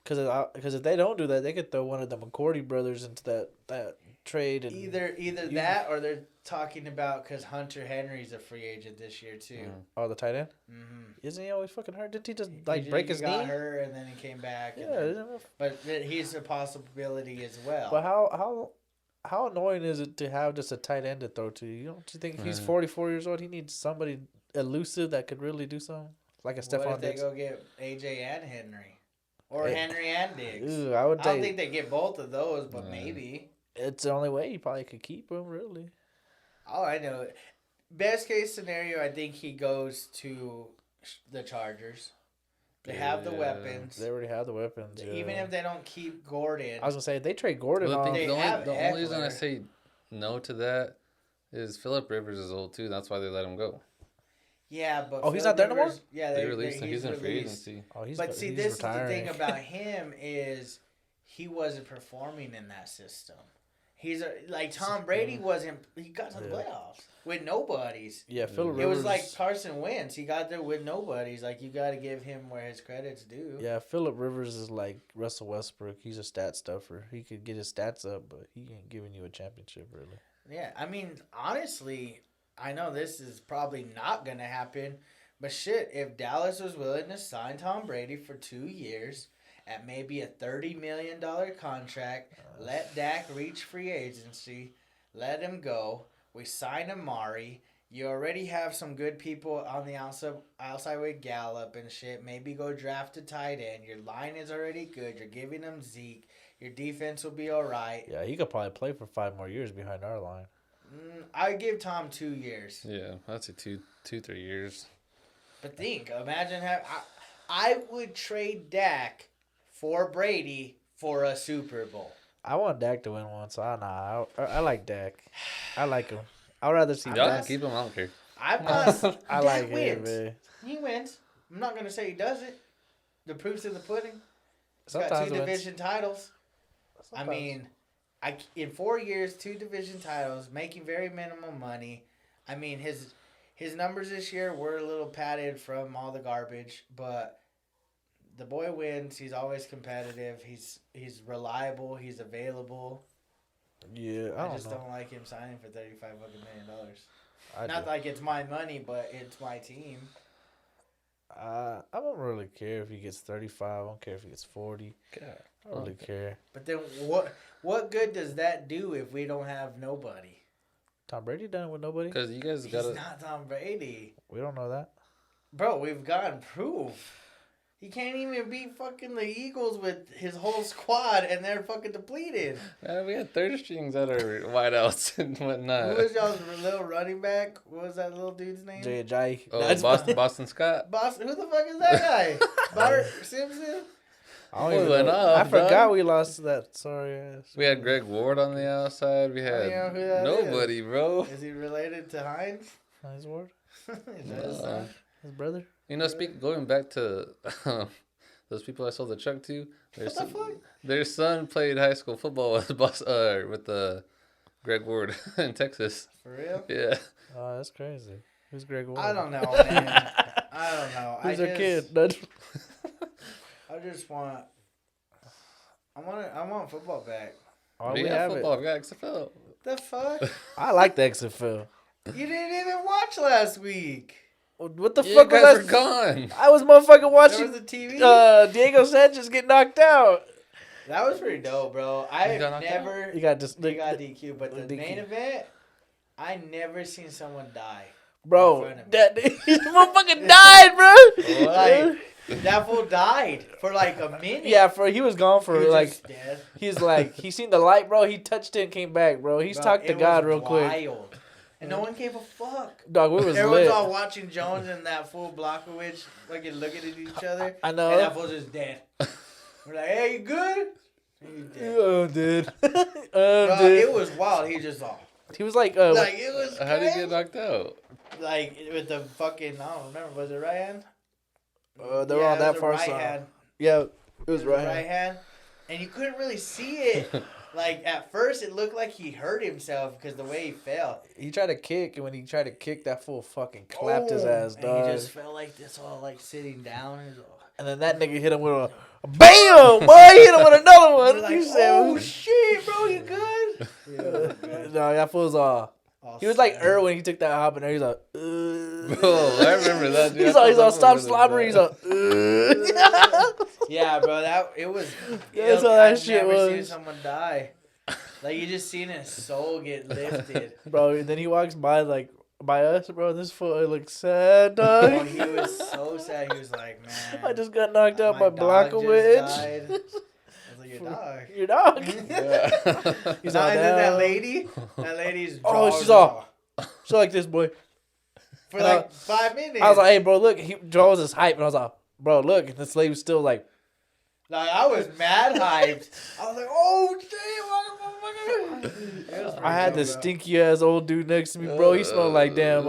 Because if they don't do that, they could throw one of the McCourty brothers into that trade. And Either that or they're talking about because Hunter Henry's a free agent this year too. Mm. Oh, the tight end? Mm-hmm. Isn't he always fucking hurt? Didn't he just break his knee? got hurt and then he came back. Yeah. And then, isn't it- but he's a possibility as well. But how annoying is it to have just a tight end to throw to? You don't you think if he's Mhm. 44 years old, he needs somebody elusive that could really do something? Like a what Stephon if they Diggs? go get AJ and Henry? Or Hey. Henry and Diggs? Ooh, I would I don't take. think they get both of those, but No. maybe. It's the only way you probably could keep him, really. Oh, I know. Best case scenario, I think he goes to the Chargers. They have the Yeah. weapons. They already have the weapons. Even yeah. if they don't keep Gordon. I was gonna say if they trade Gordon Well, off. They have the only reason I Eckler. say no to that is Phillip Rivers is old too. That's why they let him go. Yeah, but Oh, he's Phil not there no more? Rivers- Yeah, They released him. he's He's in free released. agency. Oh, he's But see, he's this retiring. is the thing about him is he wasn't performing in that system. He's like Tom Brady wasn't. He got to the Yeah. playoffs with nobodies. Yeah, Phil It Rivers. It was like Carson Wentz. He got there with nobodies. Like you got to give him where his credit's due. Yeah, Philip Rivers is like Russell Westbrook. He's a stat stuffer. He could get his stats up, but he ain't giving you a championship, really. Yeah, I mean, honestly, I know this is probably not going to happen, but shit, if Dallas was willing to sign Tom Brady for 2 years at maybe a $30 million contract, let Dak reach free agency, let him go, we sign Amari, you already have some good people on the outside with Gallup and shit, maybe go draft a tight end, your line is already good, you're giving them Zeke, your defense will be all right. Yeah, he could probably play for 5 more years behind our line. I give Tom 2 years. Yeah, that's a 3 years. But think, imagine I would trade Dak for Brady for a Super Bowl. I want Dak to win one, so I like Dak. I like him. I'd rather see Y'all Dak. can keep him. I don't care. I'm not. I Dak like him, wins. man. He wins. I'm not gonna say he doesn't. The proof's in the pudding. He's got Sometimes 2 he wins. division titles. Sometimes. I mean, in 4 years, 2 division titles, making very minimal money. I mean, his numbers this year were a little padded from all the garbage, but the boy wins. He's always competitive. He's reliable. He's available. Yeah, I I just don't know. don't like him signing for $35 million. I Not do. like it's my money, but it's my team. I don't really care if he gets 35. I don't care if he gets 40. I don't really care. But then what good does that do if we don't have nobody? Tom Brady done it with nobody? Because you guys He's gotta. not Tom Brady. We don't know that. Bro, we've gotten proof. He can't even beat fucking the Eagles with his whole squad, and they're fucking depleted. Man, we had third strings that are wideouts and whatnot. Who was y'all's little running back? What was that little dude's name? Jay Ajayi. Oh, Boston Scott. Boston. Who the fuck is that guy? Bart Simpson? I don't Boy even went know. off, I forgot dog. we lost that. Sorry ass. We had Greg Ward on the outside. We had know who that nobody, bro. Is he related to Hines? Nice word. Is that his son? His brother. You know, going back to those people I sold the truck to, their son played high school football with Greg Ward in Texas. For real? Yeah. Oh, that's crazy. Who's Greg Ward? I don't know, man. I don't know. Who's their kid? Nudge. I just want. I want football back. Oh, we we got have football. it. We got XFL. The fuck? I like the XFL. You didn't even watch last week. What the You fuck was guys I? were gone. I was motherfucking There watching was a TV. Diego Sanchez get knocked out. That was pretty dope, bro. I got knocked never. You got just He got DQ, but the DQ. main event, I never seen someone die. bro. in front of me. That he motherfucking died, bro. Like that fool died for like a minute. Yeah, he was gone for He was like just dead. he's like he seen the light, bro. He touched it and came back, bro. He's Bro, talked to it God was real quick. wild. And no one gave a fuck. Dog, we was Everyone's lit. all watching Jones and that fool Blockowicz fucking looking at each other. I know. And that fool's just dead. We're like, hey, you good? He's dead. Oh, dude. Bro, Dude. it was wild. He just all. He was like, Like, it was How did he crazy. get knocked out? Like, with the fucking, I don't remember, was it right hand? they were on it that was a far right side. hand. Yeah, it was It was right hand. And you couldn't really see it. Like, at first, it looked like he hurt himself because the way he fell. He tried to kick, and when he tried to kick, that fool fucking clapped his Oh, ass, and dog. he just felt like this, all like sitting down. And, And then that nigga hit him with a BAM! Boy, he hit him with another one. we're like, You said, oh shit, bro, you good? no, that fool's he was like when he took that hop in there. He's like, Bro, I remember that, dude. He's I all, thought stop that was slobbering. He's bad. like, Yeah, bro, it was. That's how that I've shit never seen was. someone die. Like you just seen his soul get lifted. bro. And then he walks by us, bro. And this fool looks sad, Bro, dog. he was so sad. He was like, man, I just got knocked out my by dog just Blockowicz. died. I was like, your dog. Your dog. Yeah. He's Nah, all and then down. that lady's Oh, jaw she's was all- So like this, boy. for and like 5 minutes. I was like, hey, bro, look. He draws his hype, and I was like, bro, look. And this lady was still like, I was mad hyped. I was like, oh shit, motherfucker. I had this stinky ass old dude next to me, bro. He smelled like damn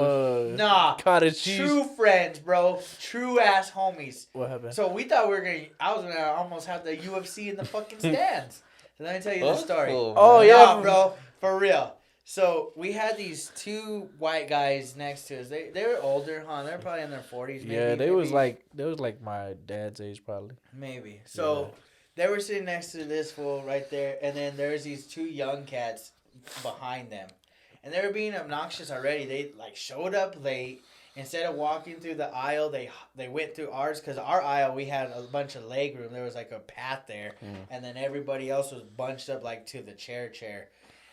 Nah, cottage cheese. true friends, bro. True ass homies. What happened? So we thought we were gonna. I was gonna almost have the UFC in the fucking stands. So let me tell you the story. Oh, man. yeah. Nah, bro, for real. So we had these two white guys next to us. They were older, huh? They were probably in their 40s. Maybe, Yeah, they was maybe- like my dad's age probably. Maybe. So they were sitting next to this fool right there, and then there's these two young cats behind them, and they were being obnoxious already. They like showed up late. Instead of walking through the aisle, they went through ours because our aisle we had a bunch of leg room. There was like a path there, and then everybody else was bunched up like to the chair.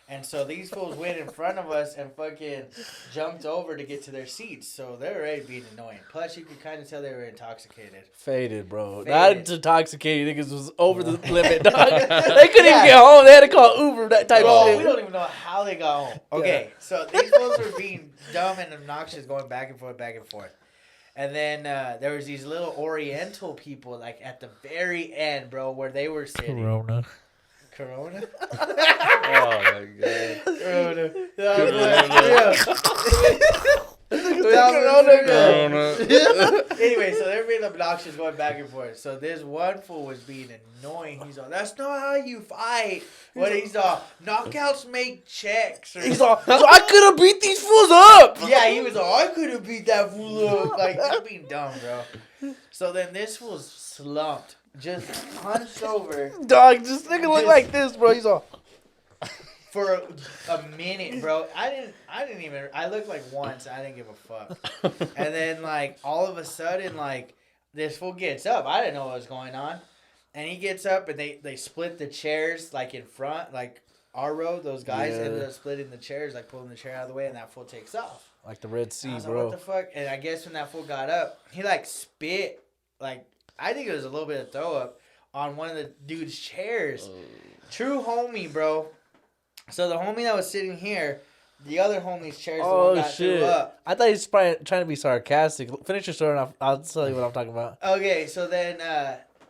And so these fools went in front of us and fucking jumped over to get to their seats. So they were already being annoying. Plus, you could kind of tell they were intoxicated. Faded, bro. Faded. Not intoxicated. Niggas was over the limit, dog. They couldn't even get home. They had to call Uber, that type Bro, of we shit. don't even know how they got home. Okay, so these fools were being dumb and obnoxious, going back and forth. And then there was these little Oriental people, like at the very end, bro, where they were sitting. Corona. Corona? Oh my god. Corona. Corona. Anyway, so they're being obnoxious, going back and forth. So this one fool was being annoying. He's all, "That's not how you fight." What he's all, "Knockouts make checks." Or He's all, so I could have beat these fools up. yeah, he was all, "I could have beat that fool up." Like, just being dumb, bro. So then this fool's slumped, just hunched over Dog, this nigga look like this, bro. He's all. for a minute, bro. I looked like once. I didn't give a fuck. And then, like, all of a sudden, like, this fool gets up. I didn't know what was going on. And he gets up, and they split the chairs, like, in front, like, our row. Those guys ended up splitting the chairs, like, pulling the chair out of the way, and that fool takes off. Like the Red I Sea, was like, bro. what the fuck? And I guess when that fool got up, he, like, spit, like, I think it was a little bit of throw up on one of the dude's chairs. True homie, bro. So the homie that was sitting here, the other homie's chair's the one that threw up. I thought he was probably trying to be sarcastic. Finish your story and I'll tell you what I'm talking about. Okay, so then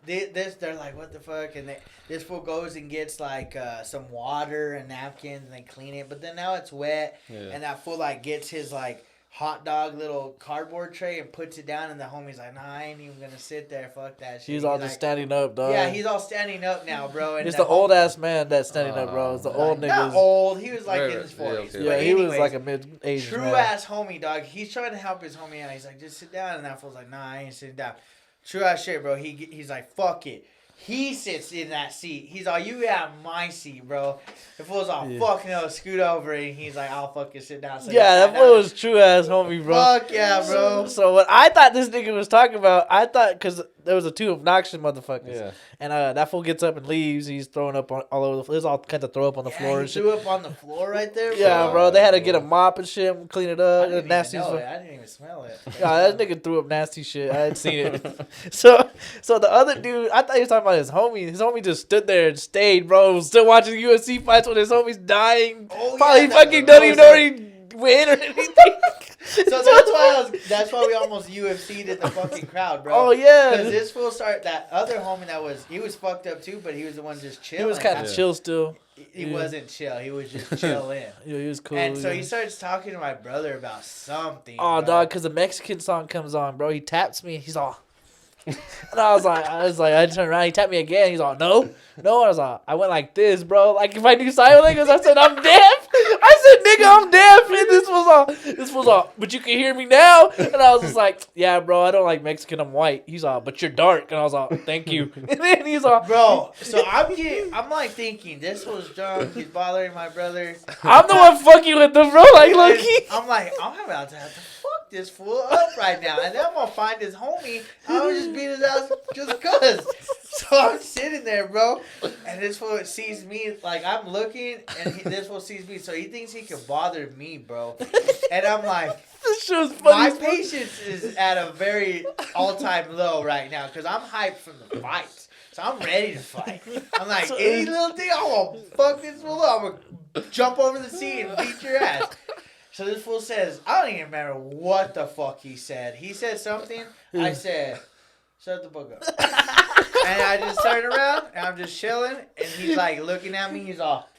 they're like, what the fuck? And this fool goes and gets like some water and napkins and they clean it. But then now it's wet. Yeah. And that fool like gets his like hot dog little cardboard tray and puts it down. And the homie's like, nah, I ain't even going to sit there. Fuck that shit. He's all just standing up, dog. Yeah, he's all standing up now, bro. And It's the old ass man that's standing up, bro. It's the old niggas. Not old. He was like in his 40s. Yeah, Yeah, But he was anyways, like a mid-aged true man. ass homie, dog. He's trying to help his homie out. He's like, just sit down. And that fool's like, nah, I ain't sitting down. True ass shit, bro. He's like, fuck it. He sits in that seat. He's all, you got my seat, bro. The fool's all, fuck no, scoot over. And he's like, I'll fucking sit down. So Yeah, that fool was true ass homie, bro. Fuck yeah, bro. So what I thought this nigga was talking about, I thought, because there was a two obnoxious motherfuckers. Yeah. And that fool gets up and leaves. He's throwing up all over the floor. There's all kinds of throw up on the floor He and shit. threw up on the floor right there, bro. Yeah, bro. They had to get a mop and shit and clean it I up. didn't even Nasty know stuff. it. I didn't even smell it. Yeah, that nigga threw up nasty shit. I had seen it. So the other dude, I thought he was talking about his homie. His homie just stood there and stayed, bro. Still watching the UFC fights when his homie's dying. Oh, Probably yeah, fucking doesn't even know where he win or anything. So that's why we almost UFC'd at the fucking crowd, bro. Oh, yeah. Because this fool started, that other homie he was fucked up too, but he was the one just chilling. He was kind of chill still. He wasn't chill. He was just chilling. Yeah, he was cool. And so yeah. he starts talking to my brother about something. Oh, bro. dog, because the Mexican song comes on, bro. He taps me. He's all... And I turned around. He tapped me again. He's all, no. I went like this, bro. Like if I knew sign language, I said, I'm deaf. I said, nigga, I'm deaf. And this was all, but you can hear me now. And I was just like, yeah, bro, I don't like Mexican. I'm white. He's all, but you're dark. And I was all, thank you. And then he's all, Bro, so I'm like thinking, this was drunk. He's bothering my brother. I'm the one fucking with them, bro. Like, And low-key. I'm like, I'm about to have to fuck this fool up right now. And then I'm going to find his homie. I'm going to just beat his ass just cuz. So I'm sitting there, bro. And this fool sees me. Like, I'm looking. And this fool sees me. So he thinks he can bother me, bro. And I'm like, This shit was funny. my as fuck. patience is at a very all-time low right now. Because I'm hyped from the fights. So I'm ready to fight. I'm like, any little thing, I'm going to fuck this fool up. I'm going to jump over the seat and beat your ass. So this fool says, I don't even remember what the fuck he said. He said something. I said, shut the fuck up. And I just turned around and I'm just chilling. And he's like looking at me. He's all.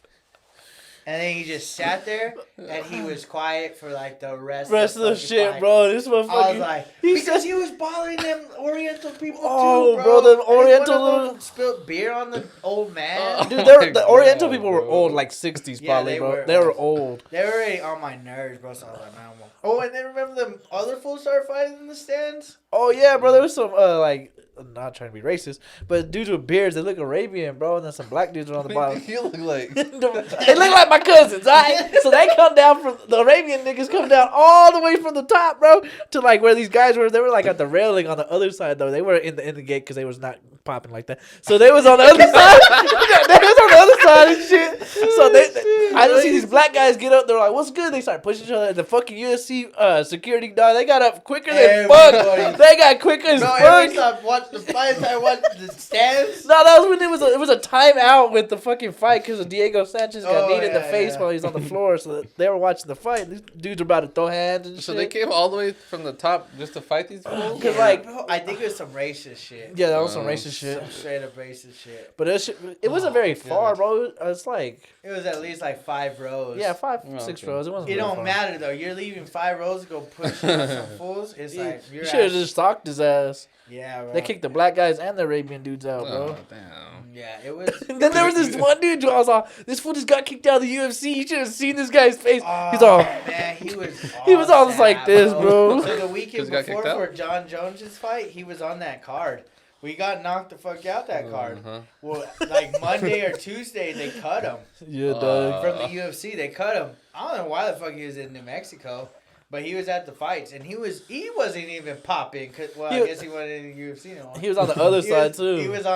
And then he just sat there and he was quiet for like the rest of the of shit, fight. bro. This motherfucker. I was like, he because said- he was bothering them Oriental people Oh, too, bro, bro. them Oriental And one of them little- spilled beer on the old man. Dude, Oh my the Oriental God, people were bro. old, like 60s Yeah, probably, they bro. were. They were old. They were already on my nerves, bro. So I was like, man, oh, and then remember them other fools started fighting in the stands? Oh, yeah, bro. There was some, like, I'm not trying to be racist, but dudes with beards, they look Arabian, bro. And then some black dudes are on the bottom. You look like. They look like my cousins, alright? So they come down from, the Arabian niggas come down all the way from the top, bro, to like where these guys were. They were like at the railing on the other side, though. They were in the gate because they was not popping like that. So they was on the other side. They was on the other side and shit. So I just see these black guys get up. They're like, what's good? They start pushing each other. The fucking UFC security dog, they got up quicker than fuck. Everybody. They got quicker as Bro, fuck. every time I watched the fight, I watched the stands. No, that was when it was a timeout with the fucking fight because Diego Sanchez got Oh, kneed in the yeah, face yeah. while he's on the floor. So they were watching the fight. These dudes were about to throw hands and So shit. they came all the way from the top just to fight these fools? Cause like, Bro, I think it was some racist shit. yeah, that was some racist shit. Some straight up racist shit. But it wasn't very far, bro. It's like, It was at least like 5 rows. yeah, 5, Oh, 6 okay. rows. It wasn't. It very don't far. matter though. You're leaving 5 rows to go push on some fools. It's like You you're should have at- just stalked his ass. Yeah, bro. They kicked the black guys and the Arabian dudes out, bro. Oh, damn. Yeah, it was. And then there was this one dude who I was all, this fool just got kicked out of the UFC. You should have seen this guy's face. Oh, He's all, man, he was. He was all just like sad, this, bro. So the weekend Just got before kicked out? for John Jones's fight, he was on that card. We got knocked the fuck out that card. Uh-huh. Well, like Monday or Tuesday, they cut him yeah, dog. from the UFC. They cut him. I don't know why the fuck he was in New Mexico, but he was at the fights and he wasn't even popping. Well, I guess he wasn't in the UFC no more. He was on the other He side was- too. He was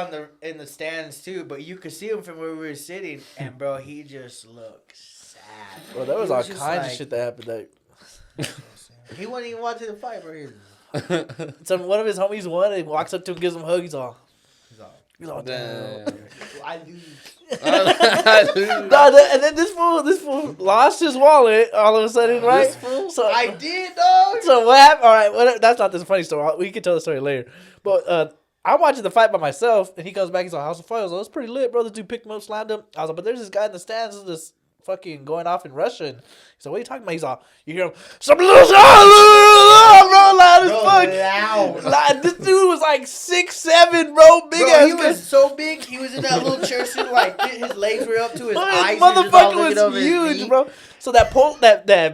in the stands too, but you could see him from where we were sitting, and bro, he just looked sad. Bro, there was He all just kinds like- of shit that happened. That He wasn't even watching the fight, bro. He was, One of his homies won, and he walks up to him, gives him a hug. He's all, Damn. damn. I lose. And then this fool lost his wallet all of a sudden, right? This fool? So I did, dog. So what happened? All right, that's not this funny story. We can tell the story later. But I'm watching the fight by myself, and he comes back. He's like, "How's the fight?" I was like, "It's pretty lit, bro." This dude picked him up, slammed him. I was like, "But there's this guy in the stands, this fucking going off in Russian." He's like, "What are you talking about?" He's like, "You hear him, some little bro, loud as fuck." Loud. This dude was like 6'7", bro, big Bro, ass. he was so big. He was in that little chair suit, like his legs were up to his eyes. This motherfucker was huge, bro. So that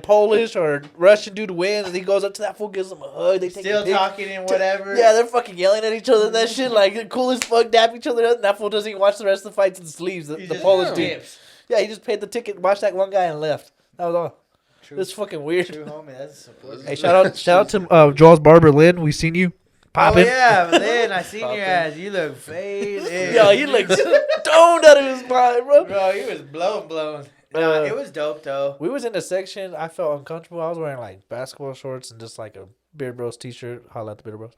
Polish or Russian dude wins, and he goes up to that fool, gives him a hug. They take Still a pic. talking and whatever. Yeah, they're fucking yelling at each other and that shit. Like, they're cool as fuck, dap each other up. And that fool doesn't even watch the rest of the fights and sleeves. The Polish dude. Yeah, he just paid the ticket, watched that one guy, and left. That was all. True. It's fucking weird. True homie, that's a support. Hey, shout out to Jaws Barber Lynn. We seen you popping. Oh yeah, Lynn, I seen your ass. You look faded. Yo, he looked stoned out of his mind, bro. Bro, he was blown. Nah, it was dope though. We was in the section. I felt uncomfortable. I was wearing like basketball shorts and just like a Beard Bros t-shirt. Holla at the Beard Bros.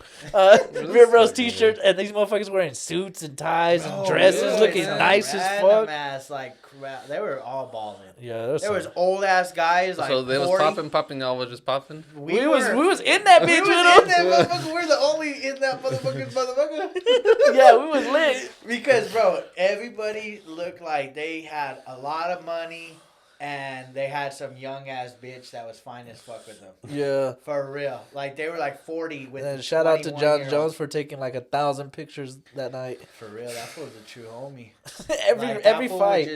Beard Bros t-shirt, and these motherfuckers wearing suits and ties and dresses, looking nice as fuck. Ass, like crap. They were all balling. Yeah, there was old ass guys like. So they 40. was popping. Y'all was just popping. We was in that bitch. We was in that motherfucker. We're the only in that motherfucker. Yeah, we was lit. Because bro, everybody looked like they had a lot of money. And they had some young ass bitch that was fine as fuck with them. Yeah. For real. Like, they were like 40 with And shout out to John 21-year-old. Jones for taking like 1,000 pictures that night. For real, that was a true homie. every fight.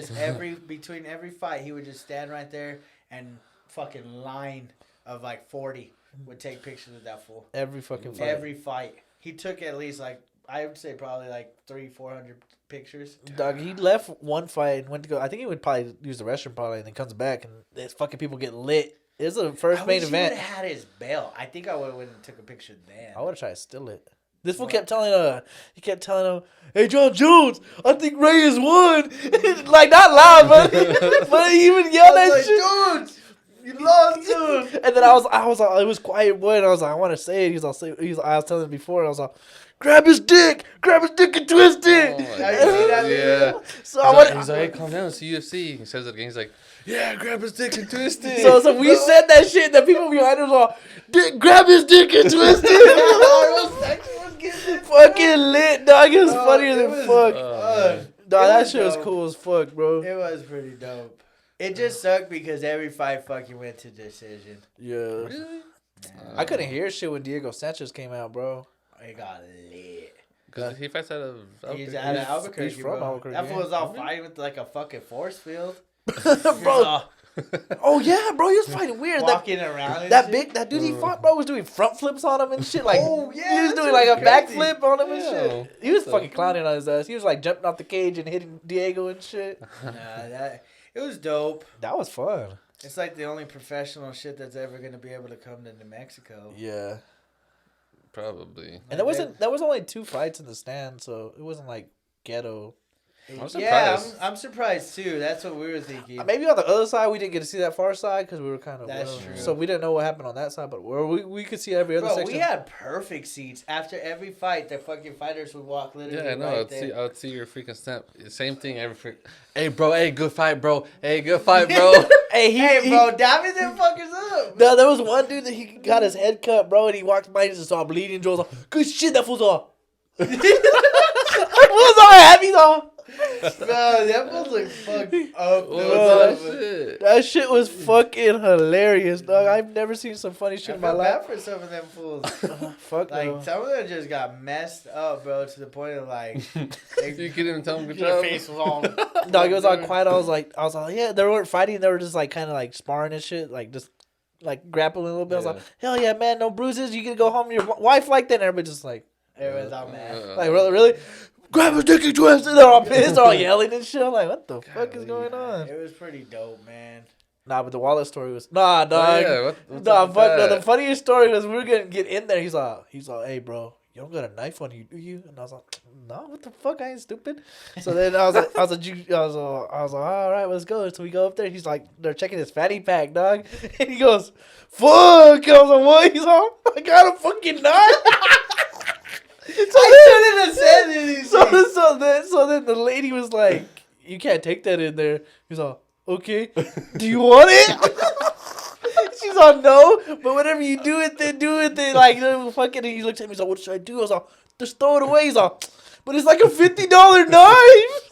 Between every fight, he would just stand right there and fucking line of like 40 would take pictures of that fool. Every fucking fight. Every fight. He took at least like, I would say probably like 300-400 pictures. Dog, he left one fight and went to go. I think he would probably use the restroom probably, and then comes back and these fucking people get lit. It's the first main event. I wish he would have had his belt. I think I would have went and took a picture then. I would have tried to steal it. This fool kept telling him, "Hey, John Jones, I think Ray has won." Like, not loud, but he even yelled that shit. Jones, you lost, dude. And then I was like, it was quiet boy, and I was like, I want to say it. I was telling him before, and I was like, grab his dick and twist it. Oh yeah. So I want. He's like, hey, calm down. It's UFC. He says it again. He's like, yeah, grab his dick and twist it. So we said that shit. The people behind us all, grab his dick and twist it. Fucking lit, dog. It was funnier than fuck. Dog, that shit was cool as fuck, bro. It was pretty dope. It just sucked because every fight fucking went to decision. Yeah. Really? I couldn't hear shit when Diego Sanchez came out, bro. It got lit. Because he fights out of He's Albuquerque. out of Albuquerque, He's from bro. Albuquerque, That fool was yeah. all fighting with like a fucking force field. Bro. Oh yeah, bro. He was fighting weird. Walking around. That dude he fought, bro, was doing front flips on him and shit. Like, Oh, yeah, he was that doing shit like a was crazy. backflip on him and Yeah. shit. He was fucking clowning on his ass. He was like jumping off the cage and hitting Diego and shit. It was dope. That was fun. It's like the only professional shit that's ever gonna be able to come to New Mexico. Yeah. Probably. And there was only 2 fights in the stand, so it wasn't like ghetto. I'm Yeah, surprised. I'm surprised too. That's what we were thinking. Maybe on the other side we didn't get to see that far side because we were kind of That's true. So we didn't know what happened on that side, but we could see every other Bro, section. we had perfect seats. After every fight, the fucking fighters would walk literally Yeah, I know. right I'd there. see your freaking snap. Same thing every Hey, bro. Hey, good fight, bro. Hey, good fight, bro. Hey, bro, dabbing them fuckers up. No, there was one dude that he got his head cut, bro, and he walked by and just saw bleeding. Joe's like, good shit, that fool's off. That fool's all happy, though. Bro, that fool look fucked up. Oh, Though. shit. That shit was fucking hilarious, dog. I've never seen some funny shit I in my feel life. bad for some of them fools. Fuck Like, no. some of them just got messed up, bro, to the point of like, You couldn't even tell him good their job. face was all. Dog, it was all quiet. I was like, yeah, they weren't fighting. They were just like kind of like sparring and shit, like just like grappling a little bit. I was Yeah. like, hell yeah, man, no bruises. You can go home to your wife like that. And everybody just like, Everyone's all mad. like really? Grab his dick and twist it. They're all pissed, they're all yelling and shit. I'm like, what the fuck is going on? It was pretty dope, man. Nah, but the wallet story was dog. Oh, yeah. What's Nah, up with fuck no. that? The funniest story was we were gonna get in there. He's like, hey, bro, "You don't got a knife on you, do you?" And I was like, "No, what the fuck? I ain't stupid." So then I was like, "All right, let's go." So we go up there. He's like, they're checking his fanny pack, dog, and he goes, "Fuck!" I was like, "What?" He's all, "I got a fucking knife." I shouldn't have said anything. So then the lady was like, "You can't take that in there." He's all, "Okay, do you want it?" She's all, "No, but whatever you do it, then do it. Then like, fucking." He looks at me. He's like, "What should I do?" I was all, "Just throw it away." He's all, "But it's like a $50 knife."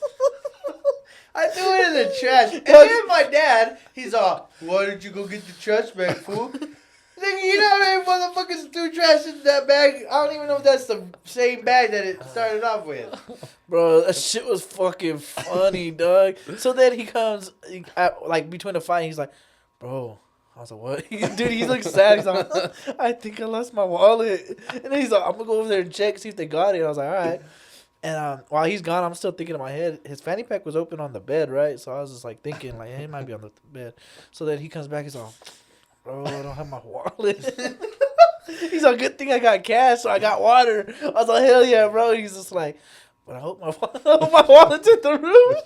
I threw it in the trash. And then my dad, he's all, "Why did you go get the trash bag, fool?" Nigga, you know how many motherfuckers threw trash in that bag? I don't even know if that's the same bag that it started off with. Bro, that shit was fucking funny, dog. So then he comes, like, between the fight, he's like, "Bro." I was like, "What?" Dude, he looks sad. He's like, "I think I lost my wallet." And then he's like, "I'm going to go over there and check, see if they got it." I was like, "All right." And while he's gone, I'm still thinking in my head, his fanny pack was open on the bed, right? So I was just like thinking, like, hey, he might be on the bed. So then he comes back, he's like, "Bro, I don't have my wallet." He's like, "Good thing I got cash, so I got water." I was like, "Hell yeah, bro." He's just like, "But I hope my wallet's in the room."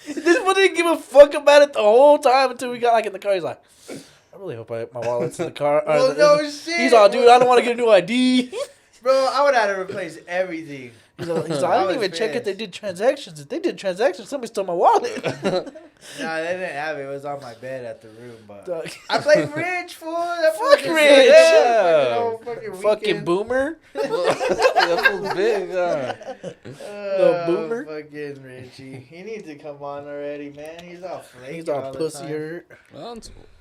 This one didn't give a fuck about it the whole time until we got like in the car. He's like, "I really hope my wallet's in the car." Well, no shit. He's all, "Dude, I don't want to get a new ID." Bro, I would have to replace everything. He's like, "I didn't even check if they did transactions. If they did transactions, somebody stole my wallet." Nah, they didn't have it. It was on my bed at the room, but Dog. I played Rich, fool. That fool Fuck just Rich. said, Yeah. fucking Fucking weekend. boomer. That fool's big, Little boomer. Fucking Richie. He needs to come on already, man. He's all flaky. He's all the pussy time. hurt.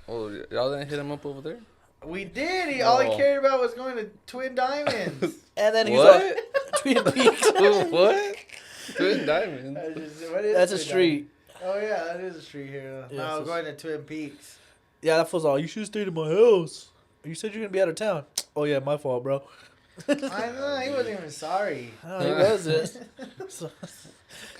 Oh, y'all didn't hit him up over there? We did. All he No. cared about was going to Twin Diamonds. And then he's What? like, Twin Peaks. What? Twin Diamonds. What is That's a Twin street. Diamonds? Oh, yeah, that is a street here. Yeah, No, so- going to Twin Peaks. Yeah, that fool's all, "You should have stayed in my house. You said you're going to be out of town." "Oh, yeah, my fault, bro." I know, he wasn't even sorry. No, he wasn't.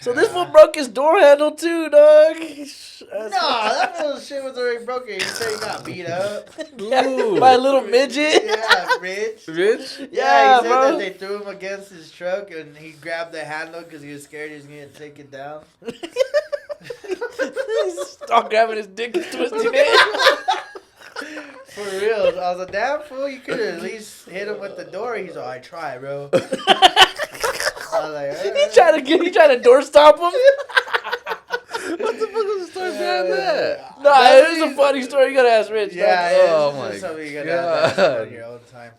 So this fool broke his door handle too, dog. No, that little shit was already broken. He said he got beat up. Yeah, Ooh. by a little midget. Yeah, Rich. Rich? Yeah, he said bro. that they threw him against his truck and he grabbed the handle because he was scared he was going to take it down. Start grabbing his dick and twisting it. For real. I was like, "Damn fool, you could have at least hit him with the door." He's like, "I tried, bro." I was like, He tried to door stop him. What the fuck was the story behind that? No, it was a funny story. You gotta ask Rich. Yeah, dog. Oh it's my just something you gotta have God. on your own time.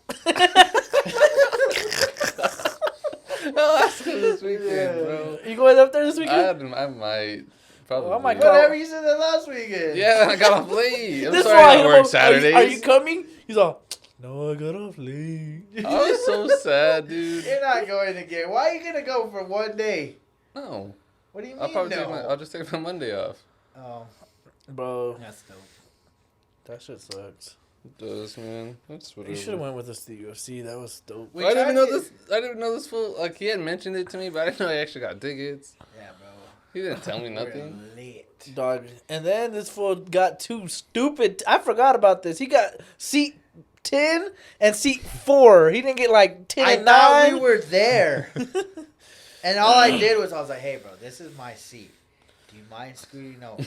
No, that's this weekend, bro. You going up there this weekend? I might. Probably. Oh my God. Whatever, you said that last weekend. Yeah, I got off late. I'm This sorry why I work Saturdays. Are you coming? He's all, "No, I got off late." I was so sad, dude. You're not going again. Why are you going to go for one day? No. What do you mean, I'll probably no? I'll just take my Monday off. Oh, Bro, that's dope. that shit sucks. It does, man. That's what You should have went with us to the UFC. That was dope. We I didn't even tried know to- this. I didn't even know this fool. Like he had mentioned it to me, but I didn't know he actually got tickets. Yeah, bro. He didn't tell me nothing. We're lit. Dog. And then this fool got too stupid. I forgot about this. He got seat 10 and seat 4. He didn't get like 10 I and thought 9. we were there. And all I did was I was like, "Hey, bro, this is my seat. Do you mind scooting over?"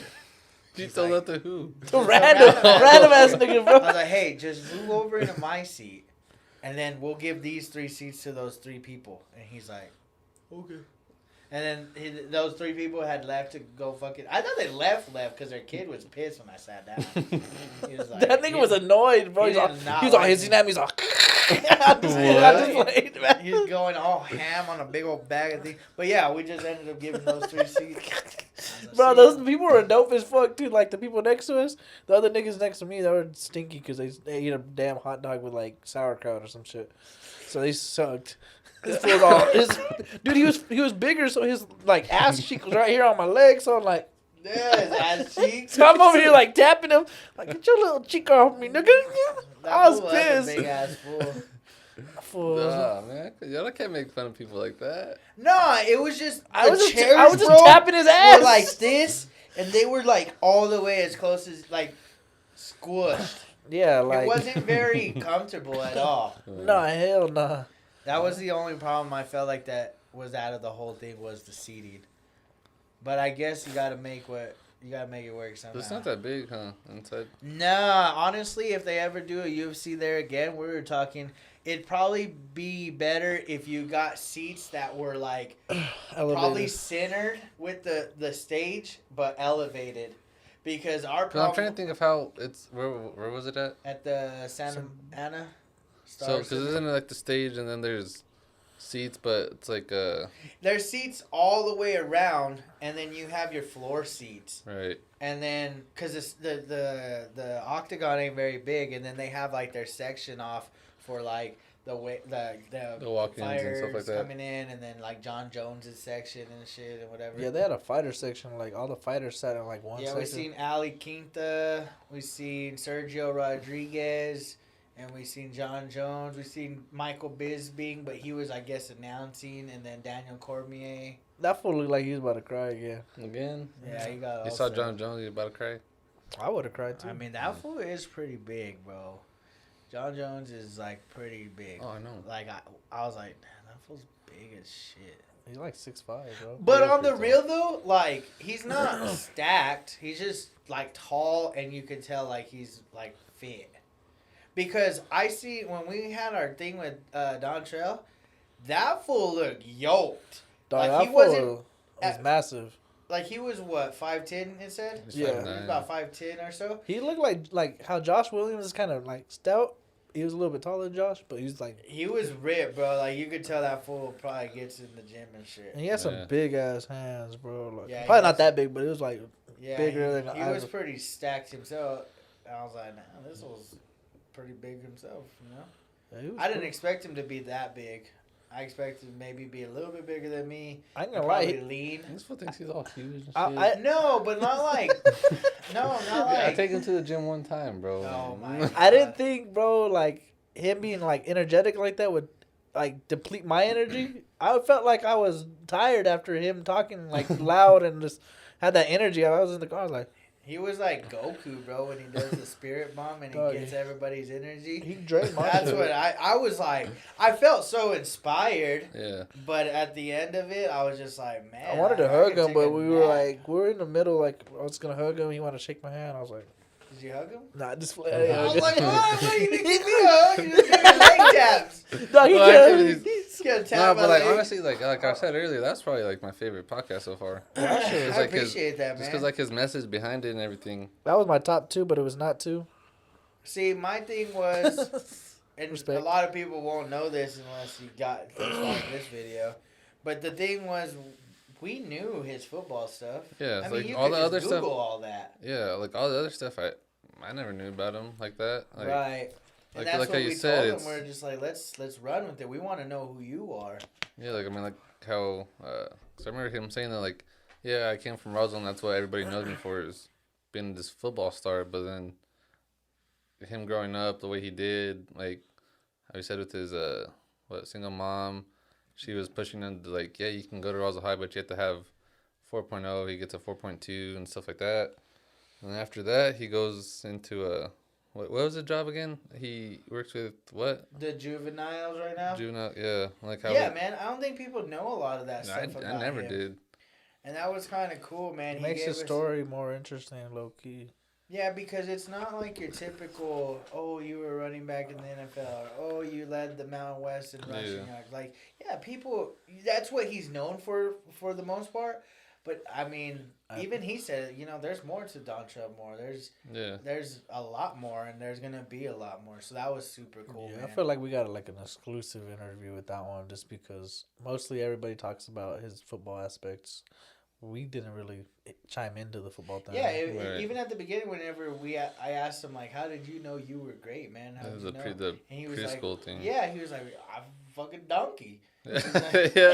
You He's told like- that to who? Random ass nigga, I bro. was like, "Hey, just move over into my seat, and then we'll give these 3 seats to those 3 people." And he's like, "Okay." And then those 3 people had left to go fucking. I thought they left because their kid was pissed when I sat down. He was like, That nigga was annoyed, bro. he He's all, did not he was all like hissing me. at me. He's all, I just played, man. He was going all ham on a big old bag of things. But yeah, we just ended up giving those 3 seats. Bro, those people were dope as fuck, too. Like, the people next to us, the other niggas next to me, they were stinky because they ate a damn hot dog with, like, sauerkraut or some shit. So they sucked. This fool's all, dude, he was bigger, so his, like, ass cheek was right here on my leg. So I'm like, Yeah, his ass cheeks. so I'm over here, like, tapping him. Like, get your little cheek off me, nigga. I was pissed. Big ass fool. Fool. Nah, man. Y'all can't make fun of people like that. No, it was just I was the just, chairs, I was just bro, tapping his ass. were like this, and they were like all the way as close as like squished. Yeah, like. It wasn't very comfortable at all. Nah, hell nah. That was the only problem I felt like that was out of the whole thing was the seating. But I guess you gotta make it work somehow. It's not that big, huh? Inside. Nah, honestly, if they ever do a UFC there again, we were talking. It'd probably be better if you got seats that were like probably Elevated. centered with the stage, but elevated. Because our 'Cause problem I'm trying to think of how it's. Where was it at? at the Santa Ana. So, because isn't it like the stage and then there's seats, but it's like There's seats all the way around, and then you have your floor seats. right. And then, because the octagon ain't very big, and then they have like their section off for like the walk-ins and fighters stuff like that. coming in, and then like John Jones's section and shit and whatever. Yeah, they had a fighter section. Like all the fighters sat in like one Yeah, section. we seen Ali Quinta, we seen Sergio Rodriguez, and we seen John Jones. We seen Michael Bisping, but he was, I guess, announcing, and then Daniel Cormier. That fool looked like he was about to cry again. Again. Yeah, he got. You saw John Jones. You about to cry. I would have cried too. I mean, that fool is pretty big, bro. John Jones is like pretty big. Oh, I know. Like I was like, man, that fool's big as shit. He's like 6'5", bro. But Yeah, on the pretty real though, like he's not stacked. He's just like tall, and you can tell like he's like fit. Because I see when we had our thing with Dontrell, that fool looked yoked. Dog, Like, that he wasn't fool was at- massive. Like he was what 5'10", it said. He's Yeah. He 5'9". was about 5'10" or so. He looked like how Josh Williams is kind of like stout. He was a little bit taller than Josh, but he was like, He was ripped, bro. Like you could tell that fool probably gets in the gym and shit. and he had some Yeah. big ass hands, bro. Like Yeah, he probably not has- that big, but it was like Yeah, bigger than he I was was- pretty stacked himself. And I was like, nah, this was pretty big himself, you know? yeah, he was I didn't cool. expect him to be that big. I expected him maybe be a little bit bigger than me. I ain't gonna lie. Probably he- lean. This fool thinks he's all huge and shit. I- No, but not like. No, not Yeah, I like. take him to the gym one time, bro. Oh, my I didn't think, bro, like him being like energetic like that would like deplete my energy. I felt like I was tired after him talking like loud and just had that energy. I was in the car, I was like, He was like Goku, bro, when he does the spirit bomb and he Dog, gets everybody's energy. he drained my That's shit. what I was like. I felt so inspired, Yeah. but at the end of it, I was just like, man. I wanted to I hug could him, take but a we were nap. like, we were in the middle. Like I was gonna hug him. He wanted to shake my hand. I was like, Did you hug him? nah, just. I was like, what? What do you think you do? You just give me leg taps. Dog, he Well, can't- actually, Just get a tap No, on but the like leg. honestly, like I said earlier, that's probably like my favorite podcast so far. I It's like his- appreciate that, Just man. because like his message behind it and everything. That was my top 2, but it was not 2. See, my thing was, and Respect. a lot of people won't know this unless you got this video, but the thing was, we knew his football stuff. Yeah, I it's mean, like you all could the just other Google stuff. all that. Yeah, like all the other stuff, I never knew about him like that. Like, Right. And like- that's like what how you we said, told him. it's- We're just like, let's run with it. We want to know who you are. Yeah, like I mean, like how. Cause I remember him saying that, like, yeah, I came from Roswell, and that's what everybody knows me for is being this football star. But then him growing up the way he did, like how he said with his single mom, she was pushing him to like, yeah, you can go to Roswell High, but you have to have 4.0. He gets a 4.2 and stuff like that. And after that, he goes into a what was the job again? He works with what? The juveniles right now. Juvenile, yeah, like how. Yeah, man. I don't think people know a lot of that I stuff about never him. did. And that was kind of cool, man. It He makes gave the us- story more interesting, low key. Yeah, because it's not like your typical, oh, you were running back in the NFL, or oh, you led the Mountain West in rushing Yeah. yards. Like, yeah, people, that's what he's known for the most part. But I mean, even he said, you know, there's more to Dontrell Moore. There's a lot more, and there's gonna be a lot more. So that was super cool, Yeah, man. I feel like we got like an exclusive interview with that one, just because mostly everybody talks about his football aspects. We didn't really chime into the football thing. Yeah, Right. even at the beginning, whenever I asked him like, "How did you know you were great, man? How That did was you the know?" the And he was like, preschool thing. "Yeah," he was like, "I'm fucking donkey." Yeah.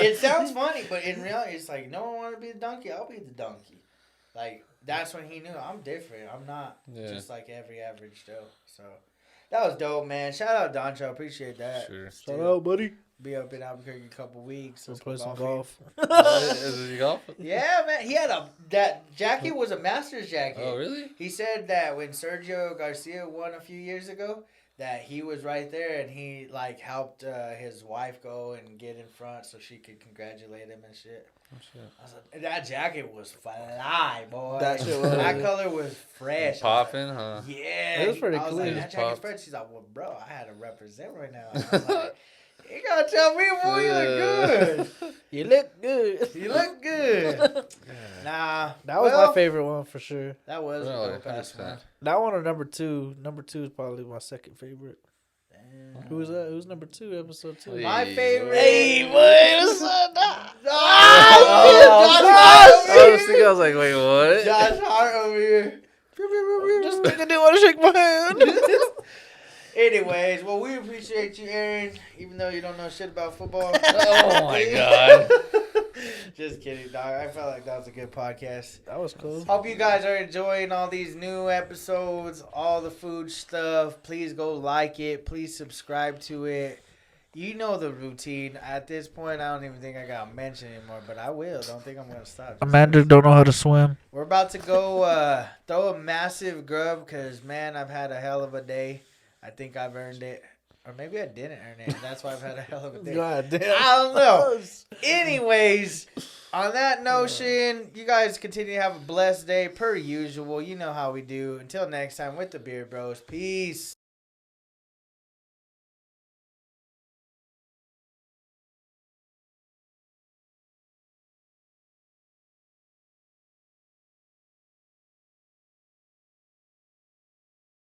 It sounds funny, but in reality, it's like no one want to be the donkey. I'll be the donkey. Like that's when he knew I'm different. I'm not Yeah. just like every average Joe. So that was dope, man. Shout out Doncho. Appreciate that. Sure. Shout out, buddy. Be up in Albuquerque a couple weeks. We'll Let's play go some golfing. golf. Is it golf? Yeah, man. He had that jacket was a Masters jacket. Oh, really? He said that when Sergio Garcia won a few years ago, that he was right there and he like helped his wife go and get in front so she could congratulate him and shit. Oh, shit. I was like, that jacket was fly, boy. That shit was- That color was fresh. Popping, huh? Yeah, It was pretty I was clean. like, that jacket's Popped. fresh. She's like, well, bro, I had to represent right now. I was like, you gotta tell me, boy, you look good. You look good. You look good. Nah, That was well, my favorite one for sure. That was Really? a dope ass 100%. one. That one or number 2. Number 2 is probably my second favorite. Damn. Who was that? Who's number 2? Episode 2. My Hey, favorite. Hey, boy, what's up? I was thinking, I was like, wait, what? Josh Hart over here. This nigga didn't want to shake my hand. Anyways, well, we appreciate you, Aaron, even though you don't know shit about football. Oh my god. Just kidding, dog. I felt like that was a good podcast. That was cool. Hope you guys are enjoying all these new episodes, all the food stuff. Please go like it. Please subscribe to it. You know the routine. At this point, I don't even think I got to mention anymore, but I will. Don't think I'm going to stop. Amanda don't know how to swim. We're about to go throw a massive grub because, man, I've had a hell of a day. I think I've earned it. Or maybe I didn't earn it. That's why I've had a hell of a day. God damn. I don't know. Anyways, on that notion, you guys continue to have a blessed day per usual. You know how we do. Until next time with the Beard Bros. Peace.